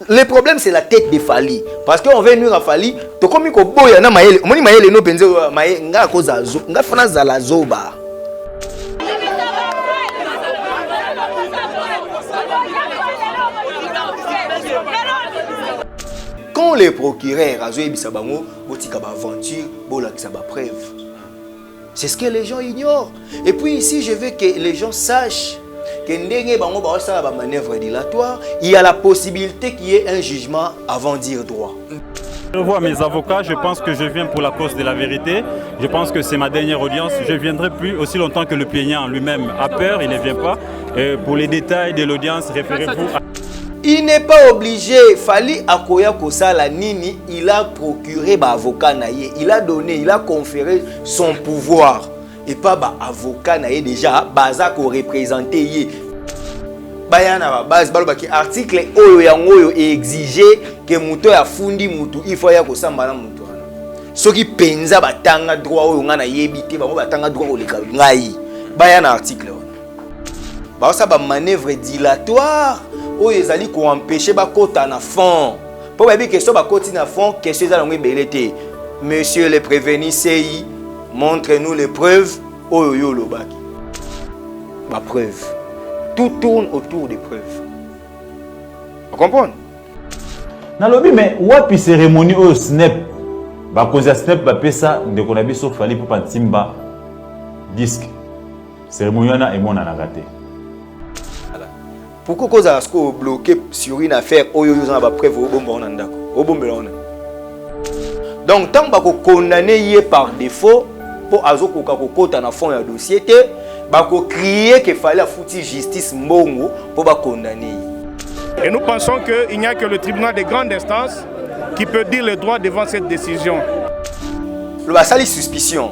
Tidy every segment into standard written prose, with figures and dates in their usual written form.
Le problème, c'est la tête de Fali. Parce qu'on veut nuire à Fali. Tu comme ko boya na maele. Moni maele no penze maele nga ko zazo. Nga fana zala zoba. Quand les procureurs a joué bisabango, botika ba aventure, bola ki sa ba preuve. C'est ce que les gens ignorent. Et puis ici, je veux que les gens sachent que il y a la possibilité qu'il y ait un jugement avant de dire droit. Je vois mes avocats, je pense que je viens pour la cause de la vérité. Je pense que c'est ma dernière audience. Je ne viendrai plus aussi longtemps que le plaignant lui-même a peur, il ne vient pas. Et pour les détails de l'audience, référez-vous à... Il n'est pas obligé. Fali Akoya Kosala Nini, il a procuré un avocat naïe. Il a donné, il a conféré son pouvoir. Et pas bah avocat naïe déjà baza ko représenter yé bayana base balo baki article oyo yango exiger que muto ya fundi mutu il faut ya ko samba na mutu wana soki penza batanga droit oyo ngana yebité bango batanga droit o leka ngai bayana article wana ba sa ba manœuvre dilatoire oyo ezali ko empêcher ba kota na fond po ba bi question ba koti na fond question za longue belete monsieur le prévenu CI. Montrez-nous les preuves. Oh yo lobaki. Ma preuve. Tout tourne autour des preuves. Vous comprenez? Na lobi mais wapi cérémonie au snap. Ba cause snap ba pesa de konabi so fali pour pantimba disque. Cérémonie na et mon na raté. Pourquoi cause à ce qu'on bloqué sur une affaire oyo yo za ba preuve au bomba on ndako. Au bomba on. Donc tant ba ko condamner par défaut pour azoko kakokota na fond ya dossier te bako crier que fallait foutre justice mbongo pour ba condamner. Et nous pensons qu'il n'y a que le tribunal de grande instance qui peut dire le droit devant cette décision. Le basali suspicion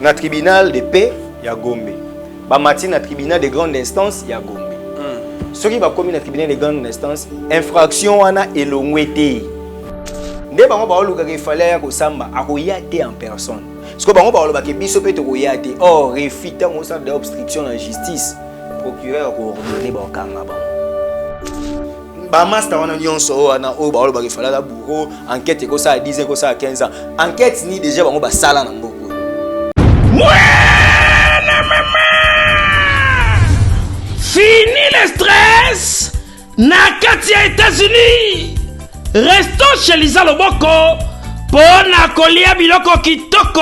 na tribunal de paix ya Gombe. Ba mati na tribunal de grande instance ya Gombe. Ce qui va commis na tribunal de grande instance infraction wana elongwete. Nde bango ba oluka ke fallait ya ko samba akoya te en personne. Ce que bango parle que biso peut royate or refita on ça d'obstruction en justice procureur ko ordonner ba kanga ba ba master wana nyonso wana o ba oloba ke fala la bureau enquête ko ça à 10 ans ko ça à 15 ans enquête ni déjà bango ba sala na mboko fini le stress na kati ya États-Unis restons chez Lisa Loboko. Pona kolia biloko kitoko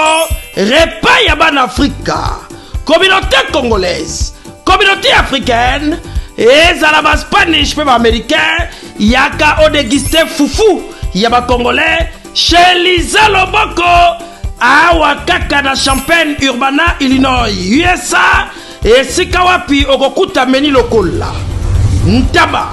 repas ya ban Afrika communauté congolaise communauté africaine ezala ba Spanish pe ba américain yaka o déguster fufu ya ba congolais chez Lisa Loboko awa kaka na Champaign Urbana Illinois USA esika wapi okokuta meni lokola ntaba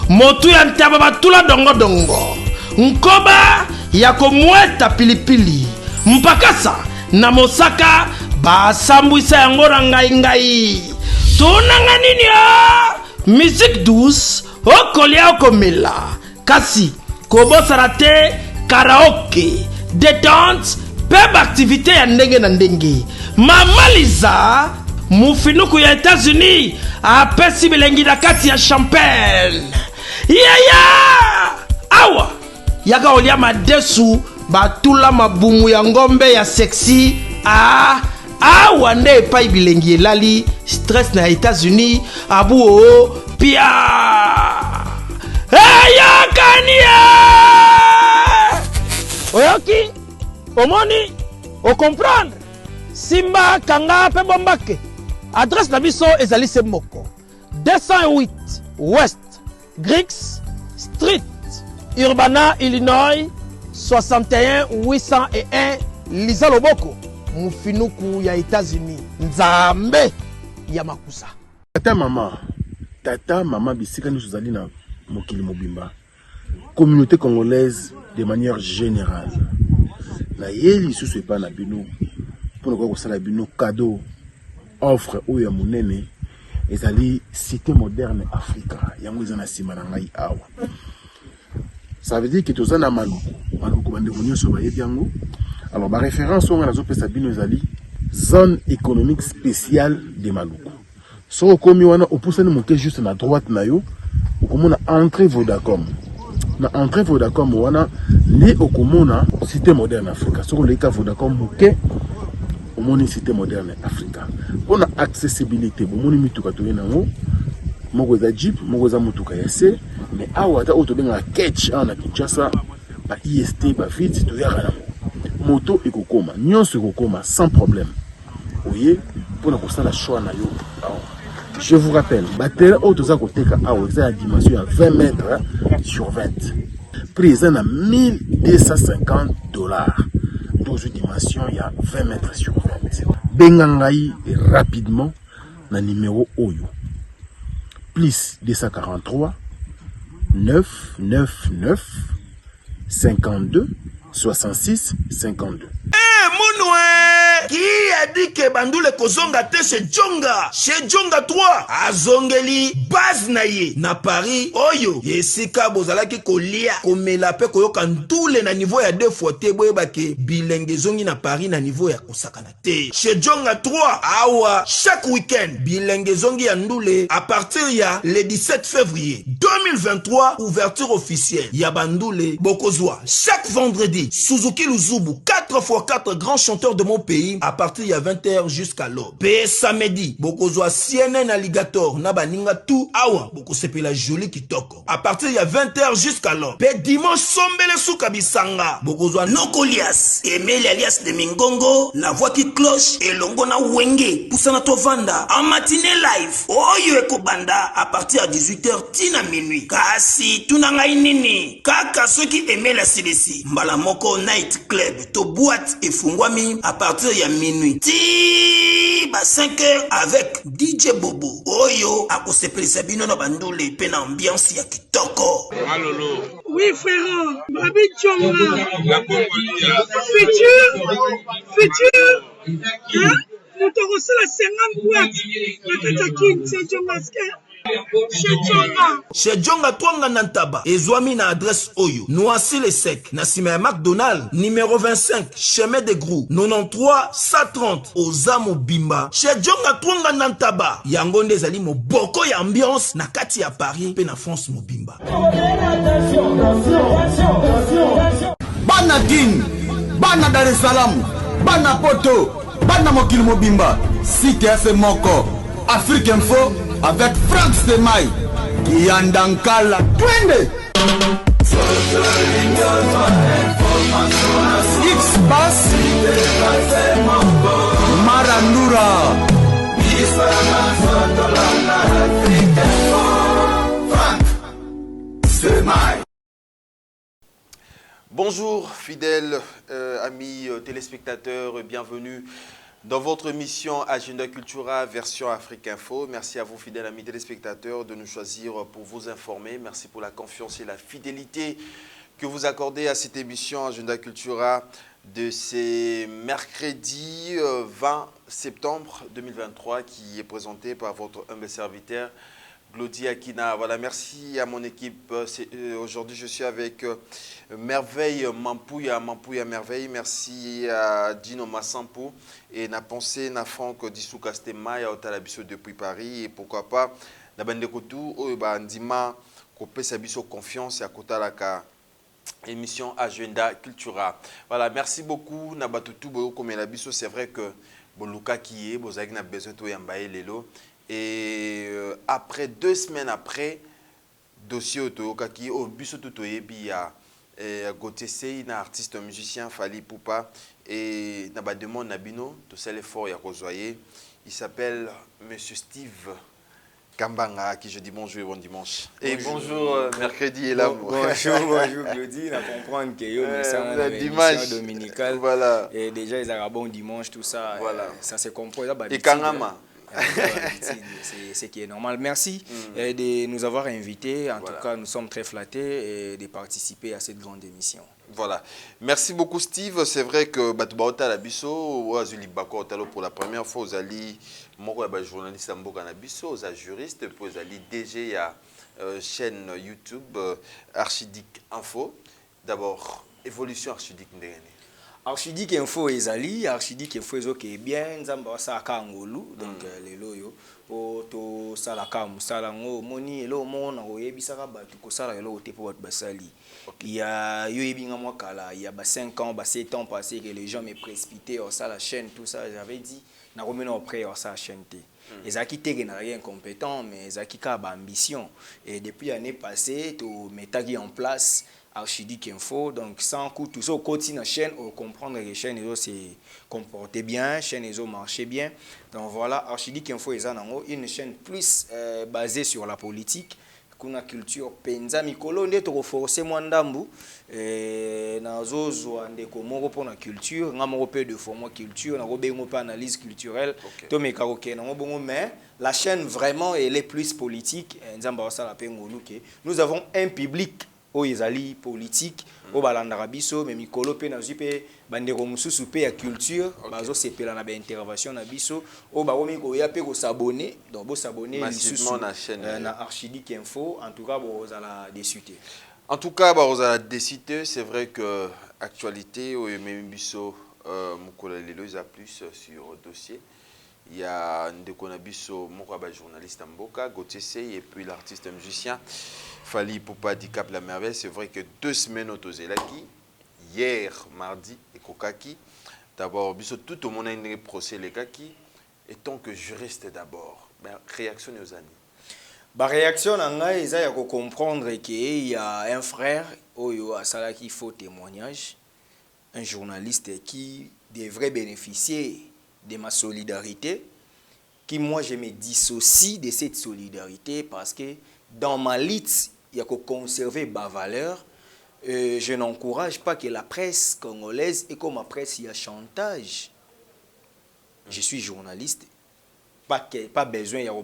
motu ya ntaba batula dongo dongo nkoba ya komweta pilipili mpakasa na mosaka basambwisa yango na ngai tunanga nini musique douce okolia okomela kasi kobosana te karaoke détente pe activité ya ndenge na ndenge Mama Liza mufinuku ya États-Unis apesi bilengi na kati ya Champagne awa yaka olia madesu batula mabumu ya ngombe ya sexy awa nde epai bilengi elali stress na États-Unis abu o pia yakania oyoki omoni o comprendre simba kanga pe bombake adresse na biso ezali se moko 208 West Griggs Street Urbana, Illinois, 61 801 Lisa Loboko, mufinuku ya États-Unis. Nzambe ya makusa. Tata mama bisika nous zali na mokili mobimba. Communauté congolaise de manière générale. Na yeli susu epa na bino pour ko sala bino cadeau offre oyo ya monene ezali cité moderne Africa. Yango ezana sima na ngai awa. Ça veut dire que tout ça na maluku bande konyo so baye biango alors ma référence on a zo pesa bino ezali zone économique spéciale de maluku so komi wana opusani moke juste na droite na yo okomona entrée Vodacom na entrée Vodacom wana nde okomona cité moderne Africa soko leka Vodacom moke omoni cité moderne Africa mpona accessibilité bomoni mituka toye nango moko eza jeep moko eza motuka ya se mais awa ata oyo tobengaka ketch awa na Kinshasa ba IST ba vite toyaka nango moto ekokoma nyonso ekokoma sans problème oye mpona kosala choix na yo awa. Je vous rappelle, batterie auto koteka awa eza na dimension ya 20 mètres sur 20. Prix eza na $1250. Dans une dimension il y a 20 mètres sur 20. Benga ngai rapidement na numéro oyo. Plus 243 999 52 66 52. Qui a dit que Bandoule Kozonga te chez Djonga 3 azongeli base na ye na Paris oyo yesika bozalaki kolia komela pe koyoka ntule na niveau ya 2 fois te boyeba ke bilenge zongi na Paris na niveau ya kosakana te chez Djonga 3 awa chaque week-end bilenge zongi ya ndule à partir ya le 17 février 2023 ouverture officielle ya Bandoule Bokozwa chaque vendredi Suzuki Luzubu 4x4 grands chanteurs de mon pays à partir de 20h jusqu'à l'aube. Pe samedi, bokozwa CNN Alligator na baninga tout awa boko sepela joli kitoko. À partir de 20h jusqu'à l'aube. Pe dimanche sombele suka bisanga. Bokozwa Nokolias, Emile alias de Mingongo, la voix qui cloche et longo na wenge. Poussana tovanda en matinée live. Oyo ekobanda à partir de 18h tina minuit. Kasi tunanga inini. Kaka ceux qui aimaient la CDC. Mbala moko night club to boîte et fungwami à partir de minuit. Ti ba 5h avec DJ Bobo. Oyo akosepeli sabino na bandole pe na ambiance ya kitoko. Malolo. Oui frère, Babi Djonga. La Congolia. Futur. Hein? Nous te reçons la 50 boîtes. La Katakin, c'est Djonga. Chez Djonga Twanga Nantaba, Ezwami na adresse Oyo, Noisy le Sec, Nassima McDonald, numéro 25, chemin de Grou, 93 130, Ozamo Bimba. Chez Djonga Twanga Nantaba, Yangonde Zali mo boko ya ambiance, na kati ya Paris, pe na France mo Bimba. Bana King, Bana Dar es Salaam, Bana Poto, Bana Mokili Mobimba, Cité FM Moko, Afrique Info, avec Franck Semaï, Yandankala, Twende. X-Bass, Marandura. Franck Semaï. Bonjour fidèles amis téléspectateurs, bienvenue dans votre émission Agenda Cultura version Afrique Info. Merci à vous fidèles amis téléspectateurs de nous choisir pour vous informer. Merci pour la confiance et la fidélité que vous accordez à cette émission Agenda Cultura de ce mercredi 20 septembre 2023 qui est présenté par votre humble serviteur Glody Akina. Voilà, merci à mon équipe. Aujourd'hui, je suis avec Merveille Mampouya Merveille. Merci à Dino Massampo et na pensé na Franck Dissouka Stema ya Otalabiso depuis Paris. Et pourquoi pas, na bande kotou ba ndima ko pesa biso confiance ya kotalaka émission Agenda Cultura. Voilà, merci beaucoup na batutu boyo comme la biso. C'est vrai que boluka qui est bozaki na besoin to yambaye lelo. Et après 2 semaines après, dossier Otoyokaki, au Biso Totoyebi, à côté c'est un artiste, un musicien, Fali Poupa, et Naba demande Nabino, tout ça l'effort y a rejoyé. Il s'appelle Monsieur Steve Kambanga, à qui je dis bonjour et bon dimanche. Et bonjour, mercredi est là. Bonjour Glody, on comprend que yo mais dimanche dominical. Voilà. Et déjà ils ont bon dimanche tout ça. Voilà. Ça se comprend là. Et Kangama. C'est ce qui est normal. Merci de nous avoir invités. En tout cas, nous sommes très flattés de participer à cette grande émission. Voilà. Merci beaucoup, Steve. C'est vrai que Batoubaota Labiso, pour la première fois, vous allez, moi, journaliste à Mbokanabiso, vous êtes juriste, puis vous allez DG à chaîne YouTube Archidic Info. D'abord, évolution Archidic Ndegane. Archidic info ezali, Archidic info ezoke bien, nzamba wasaka ngolu, donc lelo yo po to sala ka musala ngo moni elo mona oyebisaka batu ko sala elo te po batu basali. Il y a yo ebinga moi kala, il y a 5 ans, 7 ans passé que les gens me précipitaient au ça la chaîne tout ça, j'avais dit na remena après au ça la chaîne té. Ezaki tege na rien compétent mais ezaki ka ba ambition et depuis l'année passée to metaki en place Archidic Info, donc sans coup tout ça, continue la chaîne, on comprendre que les chaînes s'est comporté bien, chaîne marché bien. Donc voilà, Archidic Info est une chaîne plus basée sur la politique, kuna culture penza mikolo nde to forcer mwandambu na zozo ande ko moko pour la culture, nga moko peu de format culture, na robengo pas analyse culturelle, to me karoke na bongo mais la chaîne vraiment elle est plus politique, nzamba ça la pengoluke. Nous avons un public o ezali politique o balandaka biso mais mikolo pe na zupe bandeko mususu pe ya culture bazo sepela na ba intervention na biso o ba komi ko ya pe ko s'abonner donc bo s'abonner massivement na chaîne na Archidic Info en tout cas bo zala décité. En tout cas ba zala décité, c'est vrai que actualité o même biso mukolo lelo za plus sur dossier. Il y a Ndeko Nabiso, Mouraba journaliste Mboka, Gauthier Sey et puis l'artiste musicien Fali Poupa Dicap La Merveille. C'est vrai que 2 semaines au Tozelaki, hier, mardi, et Kokaki. D'abord, biso tout le monde a un procès les kaki. Et tant que juriste d'abord, ben, réaction aux années. Ba réaction nanga eza ya ko comprendre qu'il y a un frère oyo asala qui faut témoignage, un journaliste qui devrait bénéficier de ma solidarité, qui moi je me dissocie de cette solidarité parce que dans ma lutte, il y a que conserver ma valeur. Je n'encourage pas que la presse congolaise et comme ma presse il y a chantage. Je suis journaliste, pas besoin il y a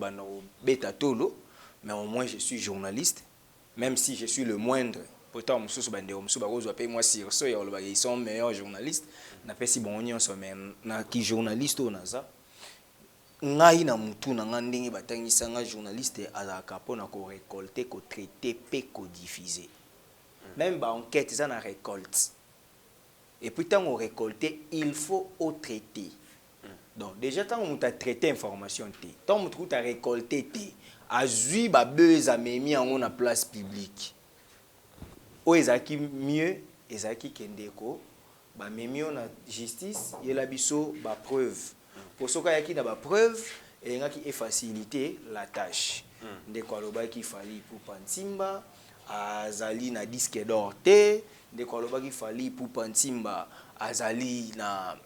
beta tolo, mais au moins je suis journaliste, même si je suis le moindre. Pourtant, moi Sirso, ils sont meilleurs journalistes. Na pesi bon union so men na ki journaliste onaza. Ngai na mutu na ngandingi batangisa nga journaliste azaka pona ko récolter, ko traiter, pe ko diffuser. Même ba enquête ça na récolte. Et puis tant on récolter, il faut au traiter. Donc déjà tant on t'a traité information té, tant on t'a récolté té, azui ba buzz a memi en na place publique. O ezaki mieux, ezaki kendeko, ba memi on a justice, yela biso ba preuve. Pour ce cas yaki na ba preuve, et ngaki e faciliter la tâche. Ndeko aloba ki fali pour Pantimba, azali na disque d'or te, ndeko aloba ki fali pour Pantimba, azali na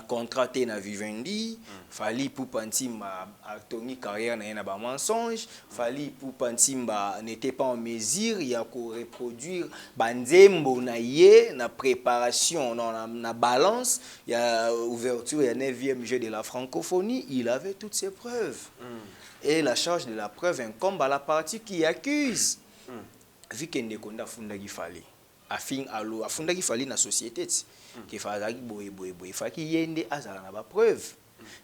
contrat na Vivendi, fali pour Pantimba a toni carrière na ba mensonge, fali pour Pantimba n'était pas en mesure ya ko reproduire banzembo na ye na préparation na balance, ya ouverture ya 9e jeu de la francophonie, il avait toutes ses preuves. Et la charge de la preuve incombe à la partie qui accuse. Vu qu'il ne konda funda ki fali. Afin alo afunda ki fali na société qui fazaki boye faki yende azala na ba preuve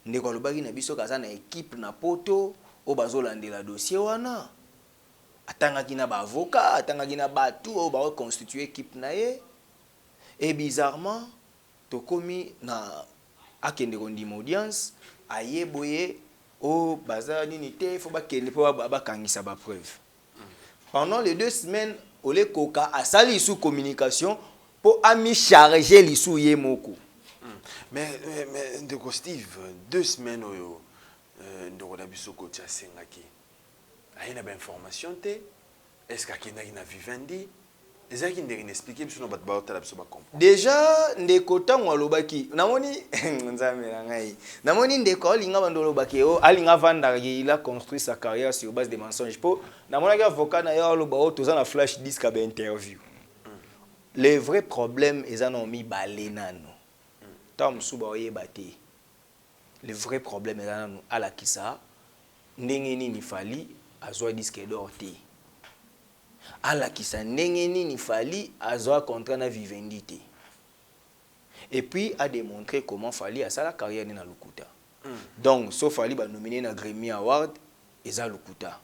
ndeko lobaki na biso kaza na équipe na poto o bazolandela dossier wana atangaki na ba avocat atangaki na batu o ba constituer équipe na ye et bizarrement tokomi na akende kondima audience ayeboye o baza nini te faut ba kende po ba kangisa ba preuve pendant les 2 semaines ole koka asali sous communication pour ami charger l'issue yemoko. Mais Ndeko Steve, 2 semaines oyo Ndeko Nabiso kotia sengaki. Ayina ba information te. Est-ce qu'akenda ina Vivendi? Ezaki ndenge expliquer biso na bat ba otala biso ba comprendre. Déjà Ndeko tango alobaki. Namoni nzambe na ngai. Namoni Ndeko alinga bandolo baki o alinga vanda il a construit sa carrière sur base de mensonges po. Namoni avocat na yo aloba o toza na flash disque ba interview. Le vrai problème est qu'ils ont mis balénano. Tom Souba oyebate. Le vrai problème est qu'ils à la kisa ndengeni ni fali azwa disque d'or te. À la kisa ndengeni ni fali azwa contrat na Vivendi te. Et puis a démontré comment fali a sa carrière na Lukuta. Donc sauf fali ba nominé na Grammy Award eza Lukuta.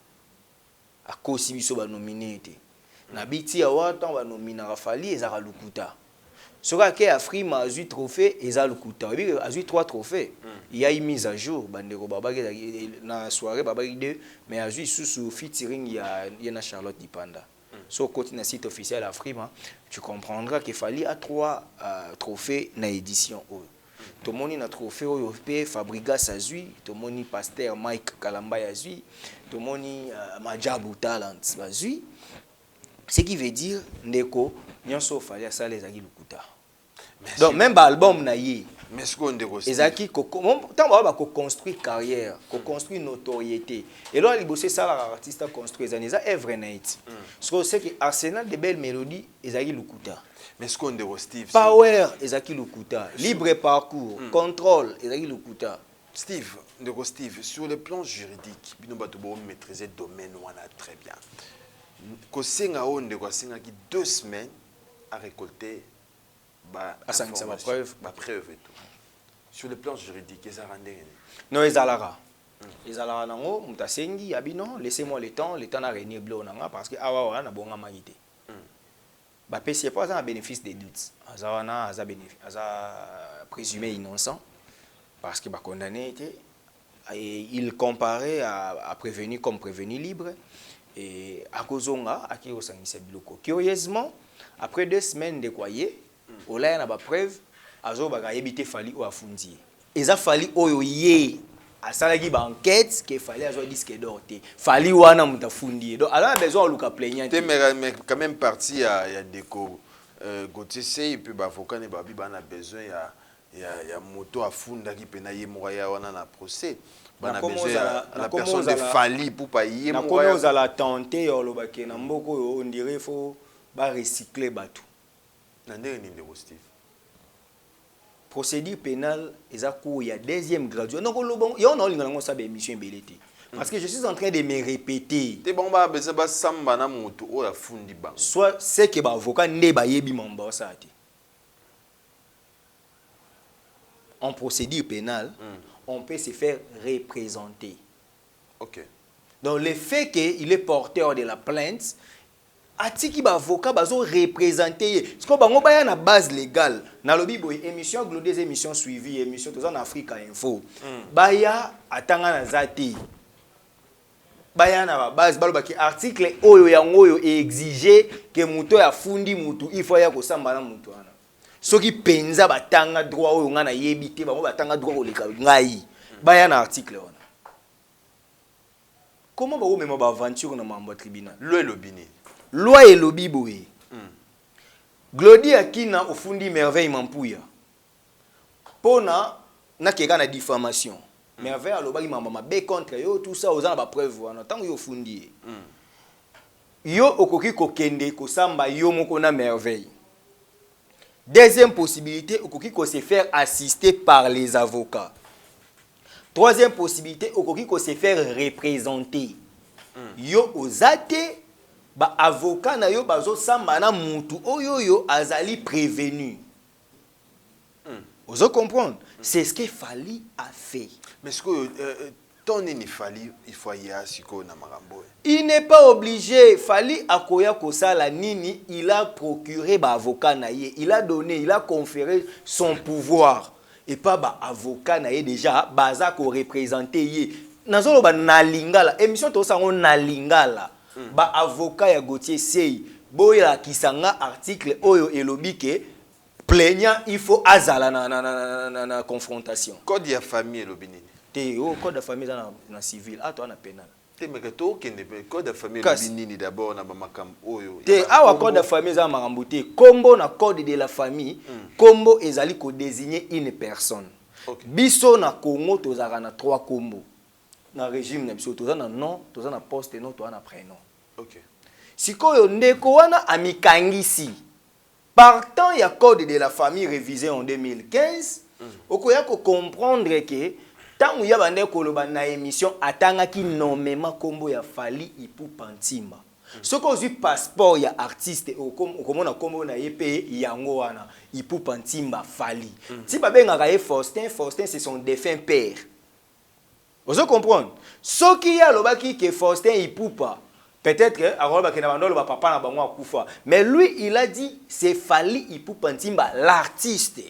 A cause biso ba nominé te. Na biti award on va nominer Rafali et Zara Lukuta. Sera que Afrima a eu trophée et ça le Kuta. Il a eu 3 trophées. Il y a une mise à jour. Bandeko Babaki dans la soirée Babaki 2, mais a eu sous featuring il y a Charlotte Dipanda. Sur le site officiel Afrima, tu comprendras qu'il fallait à 3 trophées dans l'édition. Tout le monde a trophée au Fabrigas a eu, tout le monde Pasteur Mike Kalamba a eu, tout le monde Majabu Talent a eu. Ce qui veut dire Ndeko, il fallait ça les agis Lukuta. Donc même l'album naïe. Mais ce qu'on dit aussi. Ezaki tant on construire carrière, construire notoriété. Et là il bosse ça l'artiste a construit ça œuvre night. Ce que c'est que Arsenal de belles mélodies ezaki Lukuta. Mais ce qu'on dit Steve. Power ezaki Lukuta, libre parcours, contrôle ezaki Lukuta. Steve, sur le plan juridique, bino bato bo maîtriser domaine wana très bien. Ko senga onde ko senga ki 2 semaines à récolter ma preuve et tout. Sur le plan juridique, ils ont rendu. Non, ils ont la. Ils ont la. Non, mutasengi, abino, laissez-moi le temps n'a rien bleu nanga parce que awa na bonga maïté. Bah c'est pas un bénéfice des doutes. Azawana aza bénéfice, aza présumé innocent parce que bah condamné était. Et il comparait à prévenu comme prévenu libre et à kozonga à qui osangisa biloko. Curieusement, après 2 semaines de croyé Ola na ba preuve azo ba yebité fali o afundi eza fali oyo ye asala ki ba enquête que fali azo disque d'or te fali wana muta fundi donc alors a besoin luka plaignant mais quand même parti ya déco Gauthier Sey puis ba avocat ne ba bi ba na besoin ya moto afunda ki pena ye moya wana na procès bana besoin la personne de fali pour pas ye moya na kono za la tenter yo lobake na mboko on dirait faut ba recycler batou. Procédure pénale, il y a 2e graduat. Donc, il y a une émission parce que je suis en train de me répéter. Soit c'est que l'avocat n'est pas en procédure pénale, on peut se faire représenter. Okay. Donc, le fait qu'il est porteur de la plainte, atiki ba avocat bazo représenter ce qu'on bango baya na base légale na lobi boy émission glo des émissions suivies émission tous en Afrique Info baya atanga na zati baya na base balo baki article oyo yango oyo exiger que muto ya fundi mutu il faut ya ko samba na mutu ana soki penza batanga droit oyo ngana yebite bango batanga droit oleka ngai baya na article ona comment ba o memo ba aventure na mambo tribunal le lobini loi et lobby boy. Glody akina ofundi merveille mampuya. Pona na keka na diffamation. Merveille alobaki mama be contre yo tout ça aux ba preuve wana tant yo fundi. Yo okoki kokende ko samba yo moko na merveille. Deuxième possibilité okoki ko se faire assister par les avocats. Troisième possibilité okoki ko se faire représenter. Yo ozate ba avocat na yo bazo samba na mutu oyo azali prévenu. Vous comprendre? C'est ce que Fali a fait. Mais ce que ton il Fali il faut y asiko na marambo. Il n'est pas obligé. Fali akoya kosala nini, il a procuré ba avocat na ye, il a donné, il a conféré son pouvoir et pas ba avocat na ye déjà baza ko représenter ye. Nazolo ba na lingala émission to sango na lingala. Ba avocat ya Gauthier Sey boya kisanga article oyo elobi ke plaignant il faut azala na confrontation. Code ya famille elobini. Te o code de famille na civil ato na pénal. Te mais que to kende code de famille elobini d'abord na ba makam oyo. Te awa code de famille za makambo te kombo na code de la famille kombo ezali ko désigner une personne. Biso na Congo tozaka na 3 kombo. Na régime na biso toza na nom, toza na poste nom, toza na prénom. OK. Sikoyo ndeko wana amikangisi. Partant ya code de la famille révisé en 2015, okoya ko comprendre que tant ya bande ko loba na émission atanga ki nommément kombo ya Fali Ipupa Ntimba. Soko ozwi passeport ya artiste okomona kombo na yepe yango wana Ipupa Ntimba Fali. Ti babengaka ye Faustin, Faustin c'est son défunt père. Vous comprenez? Ce qui a lobaki que Faustin Ipupa Peut-être que papa na bango akufa. Mais lui, il a dit c'est Fally Ipupa Ntimba l'artiste.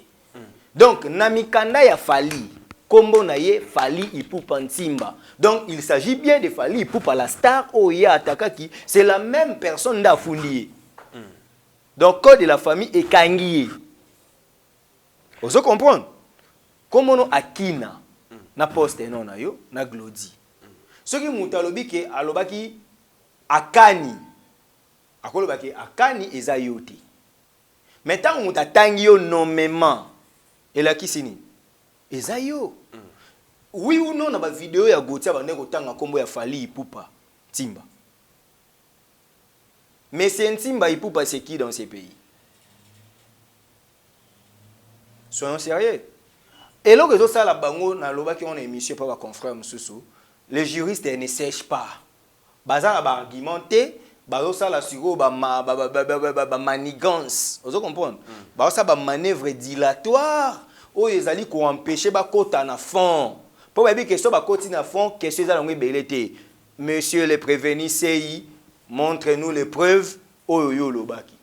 Donc namikanda ya Fally, kombo na ye Fally Ipupa Ntimba. Donc il s'agit bien de Fally Ipupa la star Oya Atakaki, c'est la même personne d'Afundi. Donc code de la famille est kangié. Vous comprendre? Comment on akina na poste non na yo na glodi. Ce qui mutalobi ke alobaki akani akolobaki akani eza yote. Maintenant on tatangi yo nommément elaki sini eza yo. Oui ou non na ba vidéo ya Gotia bande kotanga kombo ya Fally Ipupa Ntimba. Mais c'est Ntimba Ipupa c'est qui dans ces pays? Soyons sérieux. Et là que ça la bango na lobaki on a émission par confrère Msusu. Les juristes ne sèchent pas. Baza ba argumenter, bazo ça la suro ba manigance. Vous comprenez? Bazo ça ba manœuvre dilatoire. O ezali ko empêcher ba kota na fond. Pour bien que ça ba koti na fond, question za ngwe belete. Monsieur le prévenu CI, montre-nous les preuves oyo lobaki.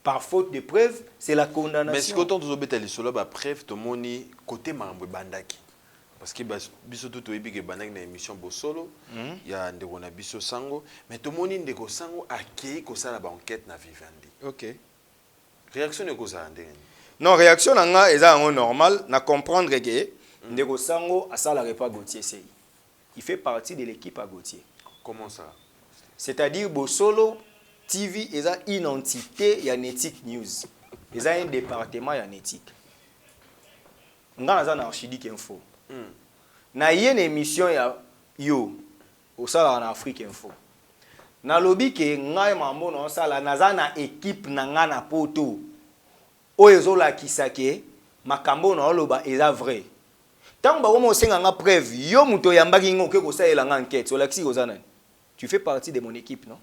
Par faute de preuves, c'est la condamnation. Mais si quand on nous obéit à l'isolo, bah preuve to moni côté mambo bandaki. Parce que biso tout ebi ke bandaki na émission Bosolo, il y a ndeko na biso sango, mais to moni ndeko sango akei ko sala ba enquête na Vivandi. OK. Réaction ne ko ça ndenge. Non, réaction nga eza normal, na comprendre que ndeko sango asala repas Gauthier Sey. Il fait partie de l'équipe à Gauthier. Comment ça? C'est-à-dire Bosolo TV est une entité ya Netic News. C'est un département ya Netic. Nga na Archidic Info. Na une émission ya yo au sala en Afrique Info. Na lobi ke nga mambo na sala na équipe na nga na poto. O ezola kisake makambo na loba eza vrai. Tant ba mo senga nga preuve yo muto yambaki ngo ke ko saela nga enquête so laksi ko zana. Tu fais partie de mon équipe, non?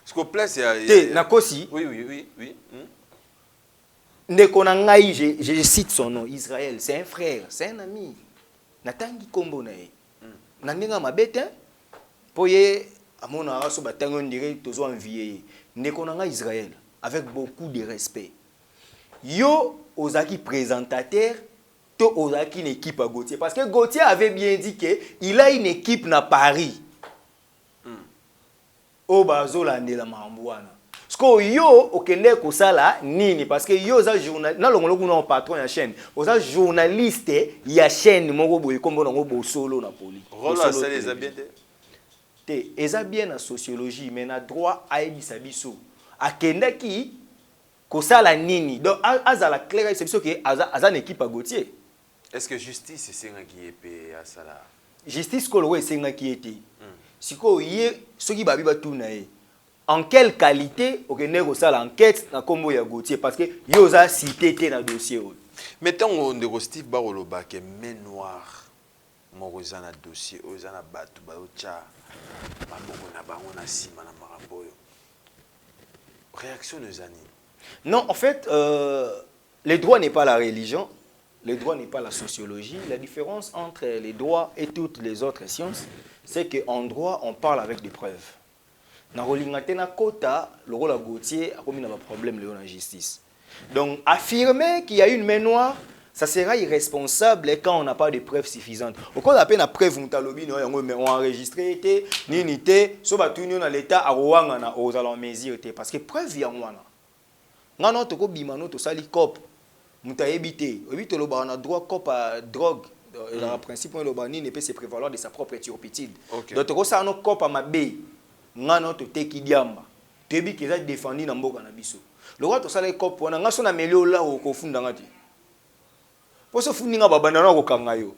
Ce qu'on plaît, c'est... Nakosi. Oui. Ndeko na ngai, je cite son nom, Israël. C'est un frère, c'est un ami. Natangi kombo na ye. Nandenga mabete, pour ye, amona aso batango ndire, tozo envié. Ndeko na ngai Israël, avec beaucoup de respect. Yo, ozaki présentateur, to ozaki une équipe à Gauthier. Parce que Gauthier avait bien dit qu'il a une équipe na Paris. Obazolandela mambuana. Sko yo okende kosala nini parce que yo za journal na longolo kuna patron ya chaîne. Oza journaliste ya chaîne moko boye kombo ngo Bosolo na poli. Rola ça les a bien te eza bien na sociologie mais na droit aibisa biso. Akenda ki kosala nini. Donc azala clair c'est biso que aza une équipe à Gauthier. Est-ce que justice c'est nga qui épée à sala? Justice kolwe c'est nga qui était. Siko yé ceux qui babi batuna e en quelle qualité okende ko sala enquête na kombo ya Gauthier parce que yoza cité té na dossier. Mettons on de Steve Baroloba que main noire moroza na dossier oza na batu ba ocha maboko na bango na sima na maraboyo. Réaction de Zani. Non, en fait le droit n'est pas la religion, le droit n'est pas la sociologie, la différence entre les droits et toutes les autres sciences c'est qu'en droit, on parle avec des preuves. Dans le Kota, le rôle de Gauthier a commis un problème de la justice. Donc, affirmer qu'il y a une main noire, ça sera irresponsable quand on n'a pas de preuves suffisantes. Au cas d'appel la preuve, on a enregistré, ni sauf à tout dans l'État, à Rwanda, aux alentours, parce que preuve, il y a Rwanda. Non, non, tu as bimano, tu as cop, tu as évité, on a droit cop à drogue. Le principe le bani ne peut se prévaloir de sa propre turpitude. Donc tu as un cop à ma bé, ngano to teki diamba. Tu es qui a défendu dans mboka na biso. Le roi to sala cop on a son amélioré là au kofunda ngati. Pour ce fundinga babana ko kanga yo.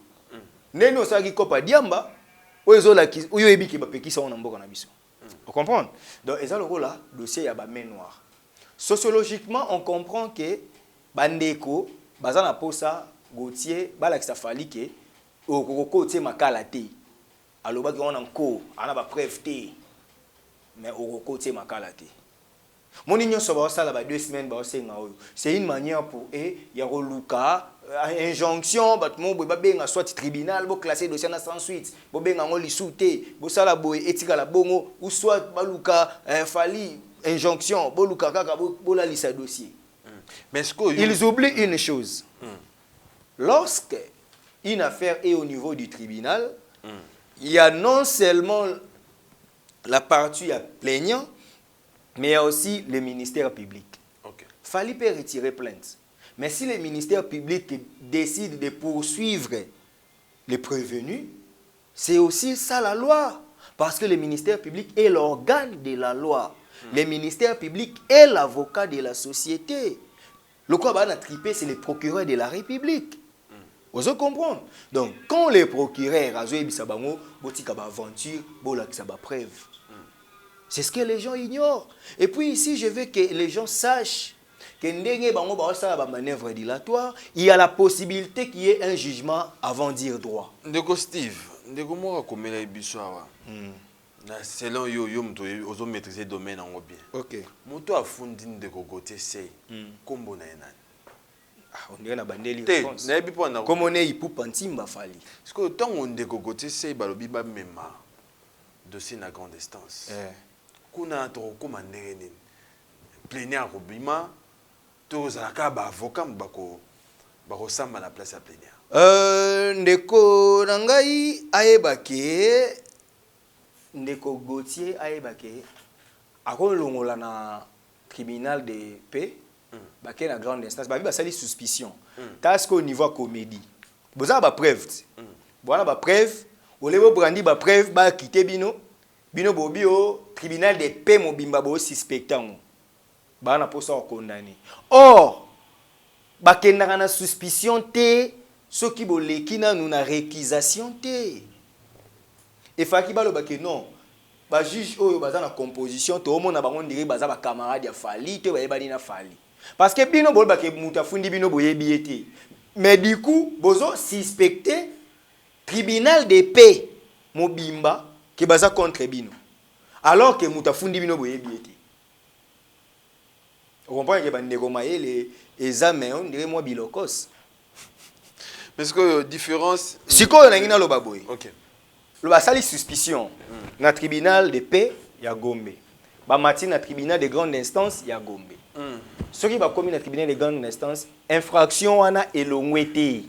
Neno sa ki cop à diamba, oyo la ki oyo ebi ki ba pekisa on mboka na biso. Vous comprenez? Donc eza le rôle là dossier ya ba main noire. Sociologiquement, on comprend que bandeko bazana posa Gauthier balakisa Fally ke okoko tie makala te alobaki on encore ana ba preuve te mais okoko tie makala te Mon union sur ça là 2 semaines c'est une manière pour y a luka injonction batmo bo babenga soit tribunal bo classer dossier na sans suite bo benga ngoli souté bo sala boy etika la bongo ou soit baluka fali injonction bo luka kaka bo la liste dossier. Mais ce que ils oublient une chose. Lorsque une affaire est au niveau du tribunal, il y a non seulement la partie plaignant, mais il y a aussi le ministère public. Fali peut retirer plainte. Mais si le ministère public décide de poursuivre les prévenus, c'est aussi ça la loi. Parce que le ministère public est l'organe de la loi. Le ministère public est l'avocat de la société. Le quoi va triper, c'est le procureur de la République. Vous comprenez? Donc, quand les procureurs, c'est ce que les gens ignorent. Et puis ici, je veux que les gens sachent que manœuvre dilatoire, il y a la possibilité qu'il y ait un jugement avant de dire droit. Ndeko Steve, ndeko moko komela ibisoa. Selon yo ozo maîtriser domaine en bien. OK. Moto afundi ndeko Gauthier sei. Kombo na enani. On dirait na bandeli réponse. Comme on est ipu pantimba fali. Parce que tant on ndeko Gauthier sei balobi ba mema dossier na grande instance. Kuna to komandere nini. Plénière robima tous aka ba avocat bako samba la place à plénière. Ndeko nangai ayebake ndeko Gauthier ayebake akolongola na tribunal de paix baké na grande instance ba sali suspicion parce qu'au niveau comédie boza ba preuve voilà ba preuve olebo brandi ba preuve ba quitter bino bobi au tribunal de paix mobimba bo suspectant ba na posa condamné. Or bakendaka na suspicion te soki boleki na nous na réquisition te et faki ba lo bake non ba juge oyo baza na composition to mona bango ndiri baza ba camarade ya fali te ba yebani na fali parce que bino bol bake muta fundi bino boyebi ete mais du coup bozo suspecté tribunal de paix mobimba qui baza contre bino alors que muta fundi bino boyebi ete. On comprend que bandeko mayele examen on dirait moi bilokos. Parce que différence sikoyo na ngina lo baboy. OK. Le basali suspicion na tribunal de paix ya Gombe. Ba mati na tribunal de grande instance ya Gombe. Ceux qui ba commis na tribunal de grande instance infraction wana elongwete.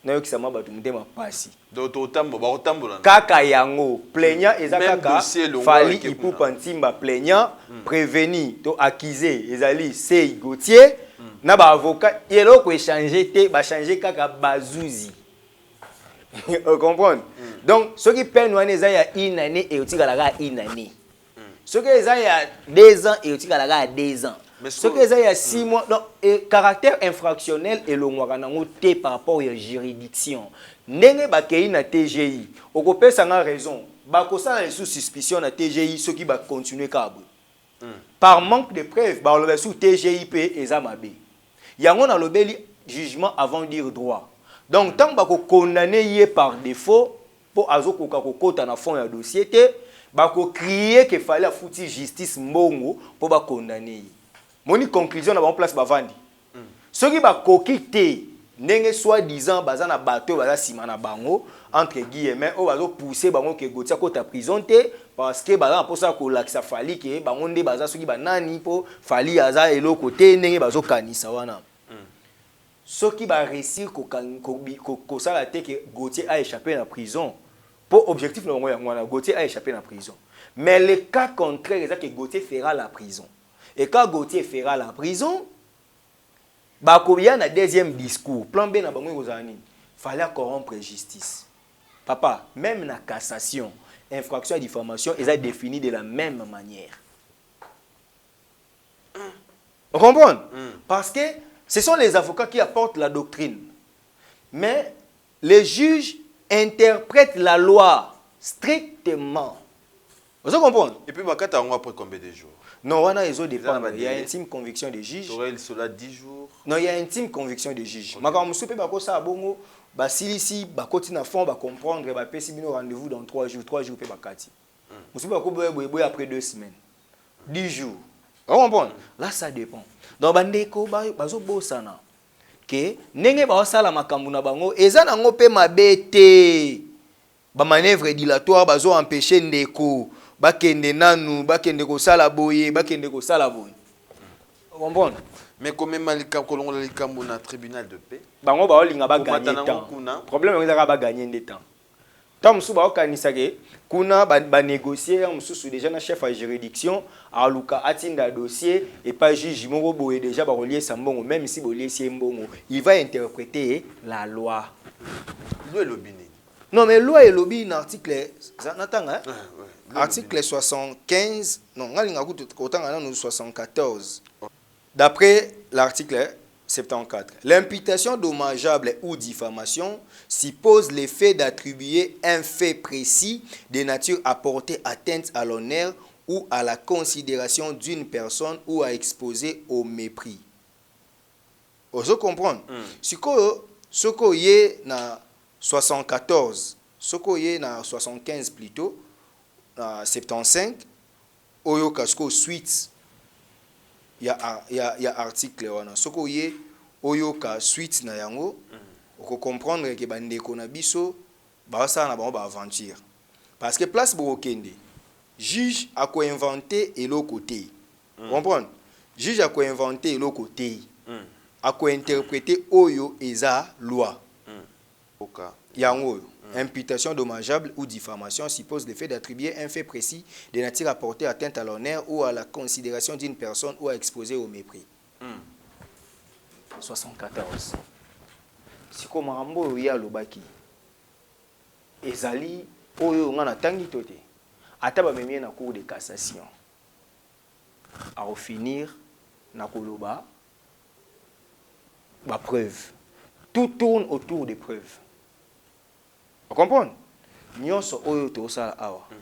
Na yo kisama batu mutema pasi. Doto tambo ba otambola. Kaka yango plaignant ezaka kaka fali ipu pantimba plaignant prévenu to accusé ezali Sei Gauthier na ba avocat eloko échanger te ba changer kaka bazuzi. Vous comprenez? Donc, ceux qui peinent une année et aussi une année. Ceux qui ont 2 ans et aussi 2 ans. Ceux qui ont 6 mois. Donc, caractère infractionnel et le mois par rapport à la juridiction. N'est pas qu'il y a TGI. Au copé, ça a raison. Bakosa est sous suspicion de TGI, ceux qui vont continuer à par manque de preuves, on va sous TGIP et Zamabe. Il y a un jugement avant de dire droit. Donc, tant que vous condamnez par défaut, pour azoko kokota na fond ya dossier te, bako crier qu'il fallait foutre justice mbongo pour ba condamner. Moni conclusion na ba place bavandi. Ceux qui ba kokite ndenge soi-disant baza na bateau baza sima na bango entre guillemets o bazo pousser bango ke Gauthier kota prison te parce que baza pour ça ko lakisa fali ke bango nde baza soki banani po fali aza eloko te ndenge bazo kanisa wana. Ceux qui va réussir que ça a été que Gauthier a échappé à la prison. Pour objectif, Gauthier a échappé à la prison. Mais le cas contraire, c'est que Gauthier fera la prison. Et quand Gauthier fera la prison, il y a un deuxième discours. Plan B, il fallait corrompre justice. Papa, même la cassation, infraction et diffamation, ils sont définis de la même manière. Vous comprenez? Parce que ce sont les avocats qui apportent la doctrine. Mais les juges interprètent la loi strictement. Vous comprenez? Et puis, après combien de jours? Non, il y a une intime conviction des juges. Cela 10 jours. Non, il y a une intime conviction des juges. Si na fond va comprendre va passer rendez-vous dans 3 jours, 3 jours peut bakati. Après 2 semaines, 10 jours. Vous comprenez? Là, ça dépend. Donc, bandeko, bazo bosana. Que, nenge ba osala makambu na bango, eza nango pe mabete. Ba manœuvre dilatoire, bazo empêcher ndeko. Bakende nanu, bakende ko sala boye, bakende ko sala boye. Vous comprenez? Mais comme malika kolongola likambo na tribunal de paix. Bango ba olinga ba gagner temps. Problème est ba gagner des temps. Tant musu ba okanisa ke kuna ba négocier musu déjà na chef à juridiction a luka atinda dossier et pas juge moko boye déjà ba relier sambongo même si bolier siembongo, il va interpréter la loi. Loi lobini. Non mais loi et lobby dans article natanga article 75 non ngalinga kutanga na 74. D'après l'article 74, l'imputation dommageable ou diffamation suppose l'effet d'attribuer un fait précis de nature à porter atteinte à l'honneur ou à la considération d'une personne ou à exposer au mépris. Vous comprenez? Ce que y na 74, ce que y na 75 plutôt, na 75, oyo kasko suite. Il y a article wana soko ye oyoka suite na yango oko comprendre que bandeko na biso ba sa na ba aventure parce que place bokende juge a ko inventer eloko te comprendre juge a ko inventer eloko te a ko interpréter oyo eza loi oka yango imputation dommageable ou diffamation suppose le fait d'attribuer un fait précis de nature à porter atteinte à l'honneur ou à la considération d'une personne ou à exposer au mépris. 74. Si comme Rambo ya lobaki ezali oyo ngana tangi tote ataba memie na cour de cassation à finir na koloba ba preuve. Tout tourne autour des preuves. Vous comprenez?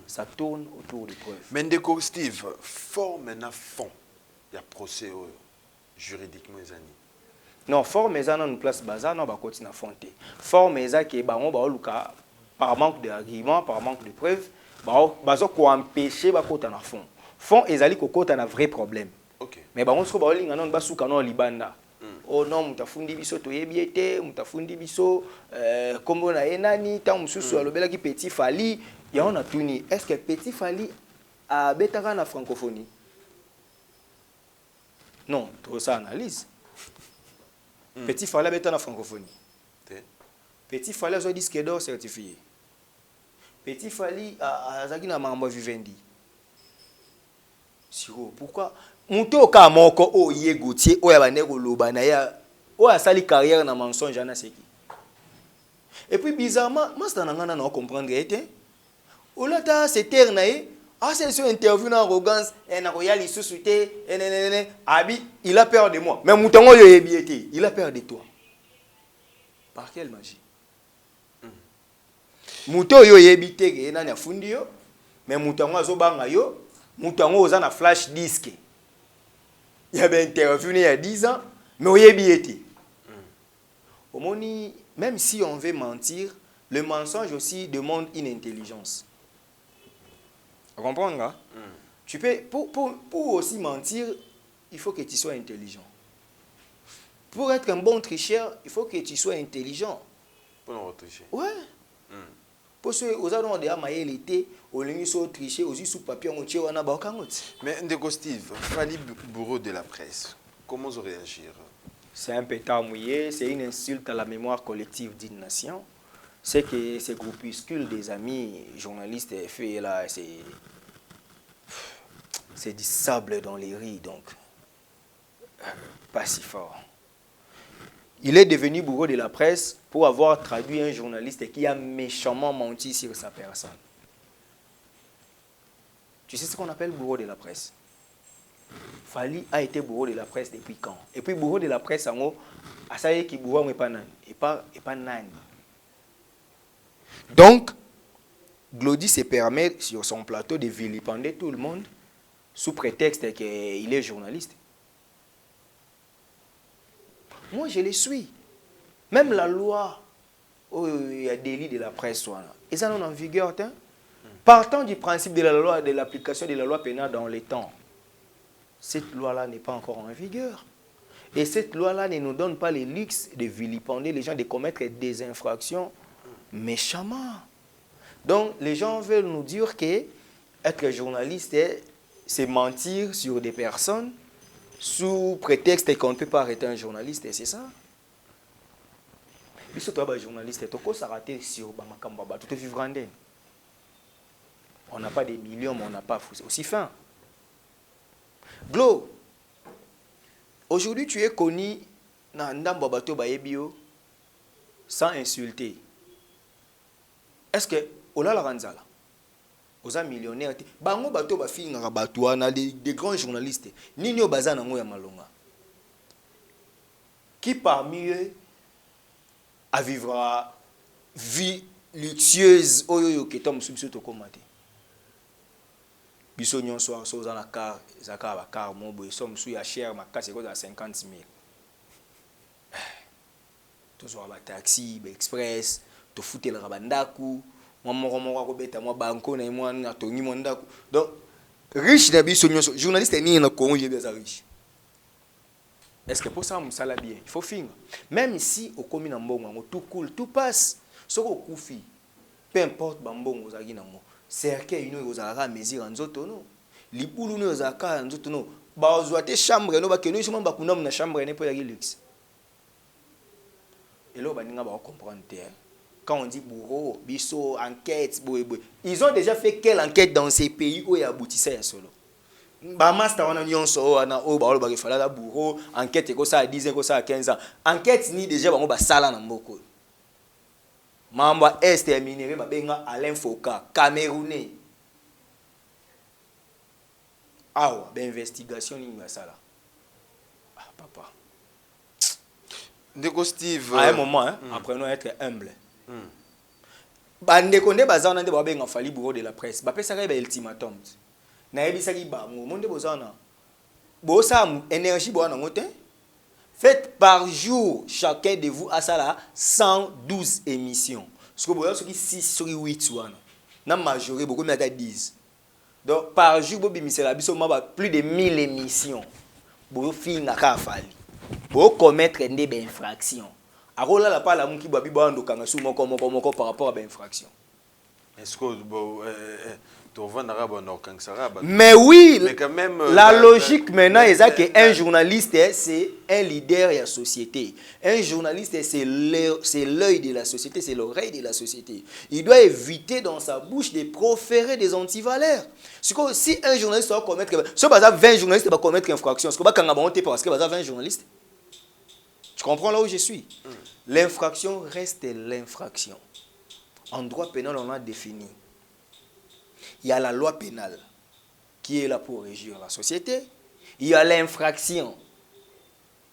Ça tourne autour des preuves. Mais ndeko Steve, forme na fond. Il y a procès juridiquement les années. Non, forme eza na place bazar non ba koti na fonte. Forme eza ke bango ba luka par manque d'argument, par manque de preuves, bazo ko empêcher ba kota na fond. Fond ezali ko kota na vrai problème. OK. Mais bango siko ba linga non ba suka non libanda. Oh non, mutafundi biso toyebiete, mutafundi biso kombo na enani tant mususu alobela ki Petit Fally, ya on a tuni. Est-ce que Petit Fally a betaka na francophonie? Non, trop ça analyse. Petit Fally a betaka na francophonie. Petit Fally a disque d'or certifié. Petit Fally a zaki na mambo vivendi. Siro, pourquoi Muto ka moko o ye Gauthier o ya baneko loba na ya o a sali carrière na mensonge na seki. Et puis bizarrement, moi ça n'angana na comprendre était o la ta se terre na ye a c'est sur interview na arrogance et na royal isusuté abi il a peur de moi. Mais mutango yo yebiete, il a peur de toi. Par quelle magie? Muto yo yebite ke na fundi yo, mais mutango azobanga yo, mutango oza na flash disk. Il y avait interview il y a 10 ans, mais il y a biété. Même si on veut mentir, le mensonge aussi demande une intelligence. Vous comprenez? Hein? Tu peux, pour aussi mentir, il faut que tu sois intelligent. Pour être un bon tricheur, il faut que tu sois intelligent. Pour non tricher. Ouais. Pour ceux aux gens qui ont été au lieu de tricher, aussi sous papier, on tire on a bakangot. Mais ndeko Steve, Fally bourreau de la presse, comment vous réagir? C'est un pétard mouillé, c'est une insulte à la mémoire collective d'une nation. C'est que ces groupuscules des amis journalistes fait là, c'est du sable dans les riz, donc pas si fort. Il est devenu bourreau de la presse pour avoir traduit un journaliste qui a méchamment menti sur sa personne. Tu sais ce qu'on appelle bourreau de la presse? Fally a été bourreau de la presse depuis quand? Et puis bourreau de la presse, en gros, à ça y est, qui bourreau n'est pas nani. Et pas nani. Donc, Glody se permet sur son plateau de vilipender tout le monde sous prétexte qu'il est journaliste. Moi, je les suis. Même la loi, il y a délit de la presse, ils en ont en vigueur. Partant du principe de la loi, de l'application de la loi pénale dans les temps. cette loi-là n'est pas encore en vigueur. Et cette loi-là ne nous donne pas le luxe de vilipender les gens, de commettre des infractions méchamment. Donc, les gens veulent nous dire que être journaliste, c'est mentir sur des personnes sous prétexte qu'on ne peut pas arrêter un journaliste, et c'est ça. Mais surtout, un journaliste, tu s'arrêter sur Bamakamba, tout est vivre. On n'a pas des millions, mais on n'a pas aussi faim. Glo, aujourd'hui, tu es connu dans Ndambo Bato Bayebio sans insulter. Est-ce que, Ola la Ranzala, aux millionnaires, Bango Bato Bafi Ngarabatouana, des grands journalistes, Nino Bazana Moya Malonga, qui parmi eux a vivra vie luxueuse, oyo qui tombe sous ce commenté. Biso nyon soir so za na car zaka ba car mo boy somme sou ya cher ma casse ko za 50 000. To so ba taxi, ba express, to futel rabandaku, mo moko ko beta mo banko na mo na to ngi mo ndaku. Donc riche na biso nyon so journaliste ni na ko yebe za riche. Est-ce que pour ça on sala bien? Il faut finir. Même si au commis na mbongo tout cool, tout passe. Soko kufi. Peu importe bambongo zagi na mo. Cercueil ino ozalaka mesure nzoto no. Libulu no ozalaka nzoto no. Ba ozwate chambre no ba keno isoma ba kunam na chambre ne po ya luxe. Et là ba ninga ba comprendre. Quand on dit bourreau, biso, enquête, boy. Ils ont déjà fait quelle enquête dans ces pays où il aboutissait à solo? Ba master wana nyonso wana o ba olo ba fala la bourreau, enquête ko ça à 10 ans, ko ça à 15 ans. Enquête ni déjà bango ba sala na mboko. Mamba est terminé ba benga Alain Foka, Camerounais. Ah ouais, investigation ni ba sala. Ah papa. Ndeko Steve à un moment hein, apprenons à être humble. Ba ndeko nde bazana nde ba benga fali bureau de la presse. Ba pesa ka ba ultimatum. Na ebisaki ba monde bozana bosa énergie boana ngote. Faites par jour chacun de vous à ça là 112 émissions. Ce que boya soki 6 sur 8 wana na majoré beaucoup mais à 10. Donc par jour bo bimisela biso ma plus de 1000 émissions. Bo finga ka fali. Bo commettre des infractions. Arola la pas la munki bo bibo ando kanga su moko par rapport à infraction. Est-ce que mais oui, mais quand même, la logique maintenant est qu'un journaliste, c'est un leader de la société. Un journaliste, c'est l'œil de la société, c'est l'oreille de la société. Il doit éviter dans sa bouche de proférer des antivaleurs. Si un journaliste doit commettre... Si 20 journalistes vont commettre une infraction, est-ce que parce que 20 journalistes? Tu comprends là où je suis? L'infraction reste l'infraction. En droit pénal, on a défini. Il y a la loi pénale qui est là pour régir la société. Il y a l'infraction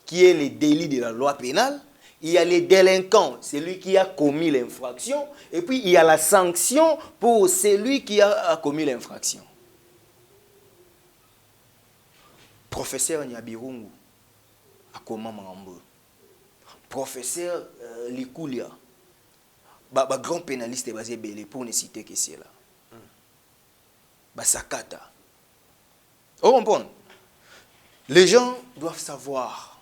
qui est le délit de la loi pénale. Il y a les délinquants, celui qui a commis l'infraction. Et puis il y a la sanction pour celui qui a commis l'infraction. Professeur Nyabirungu, Akoma Mambo. Professeur Likoulia, grand pénaliste basé belé pour ne citer que c'est là. Basakata. Vous comprenez? Les gens doivent savoir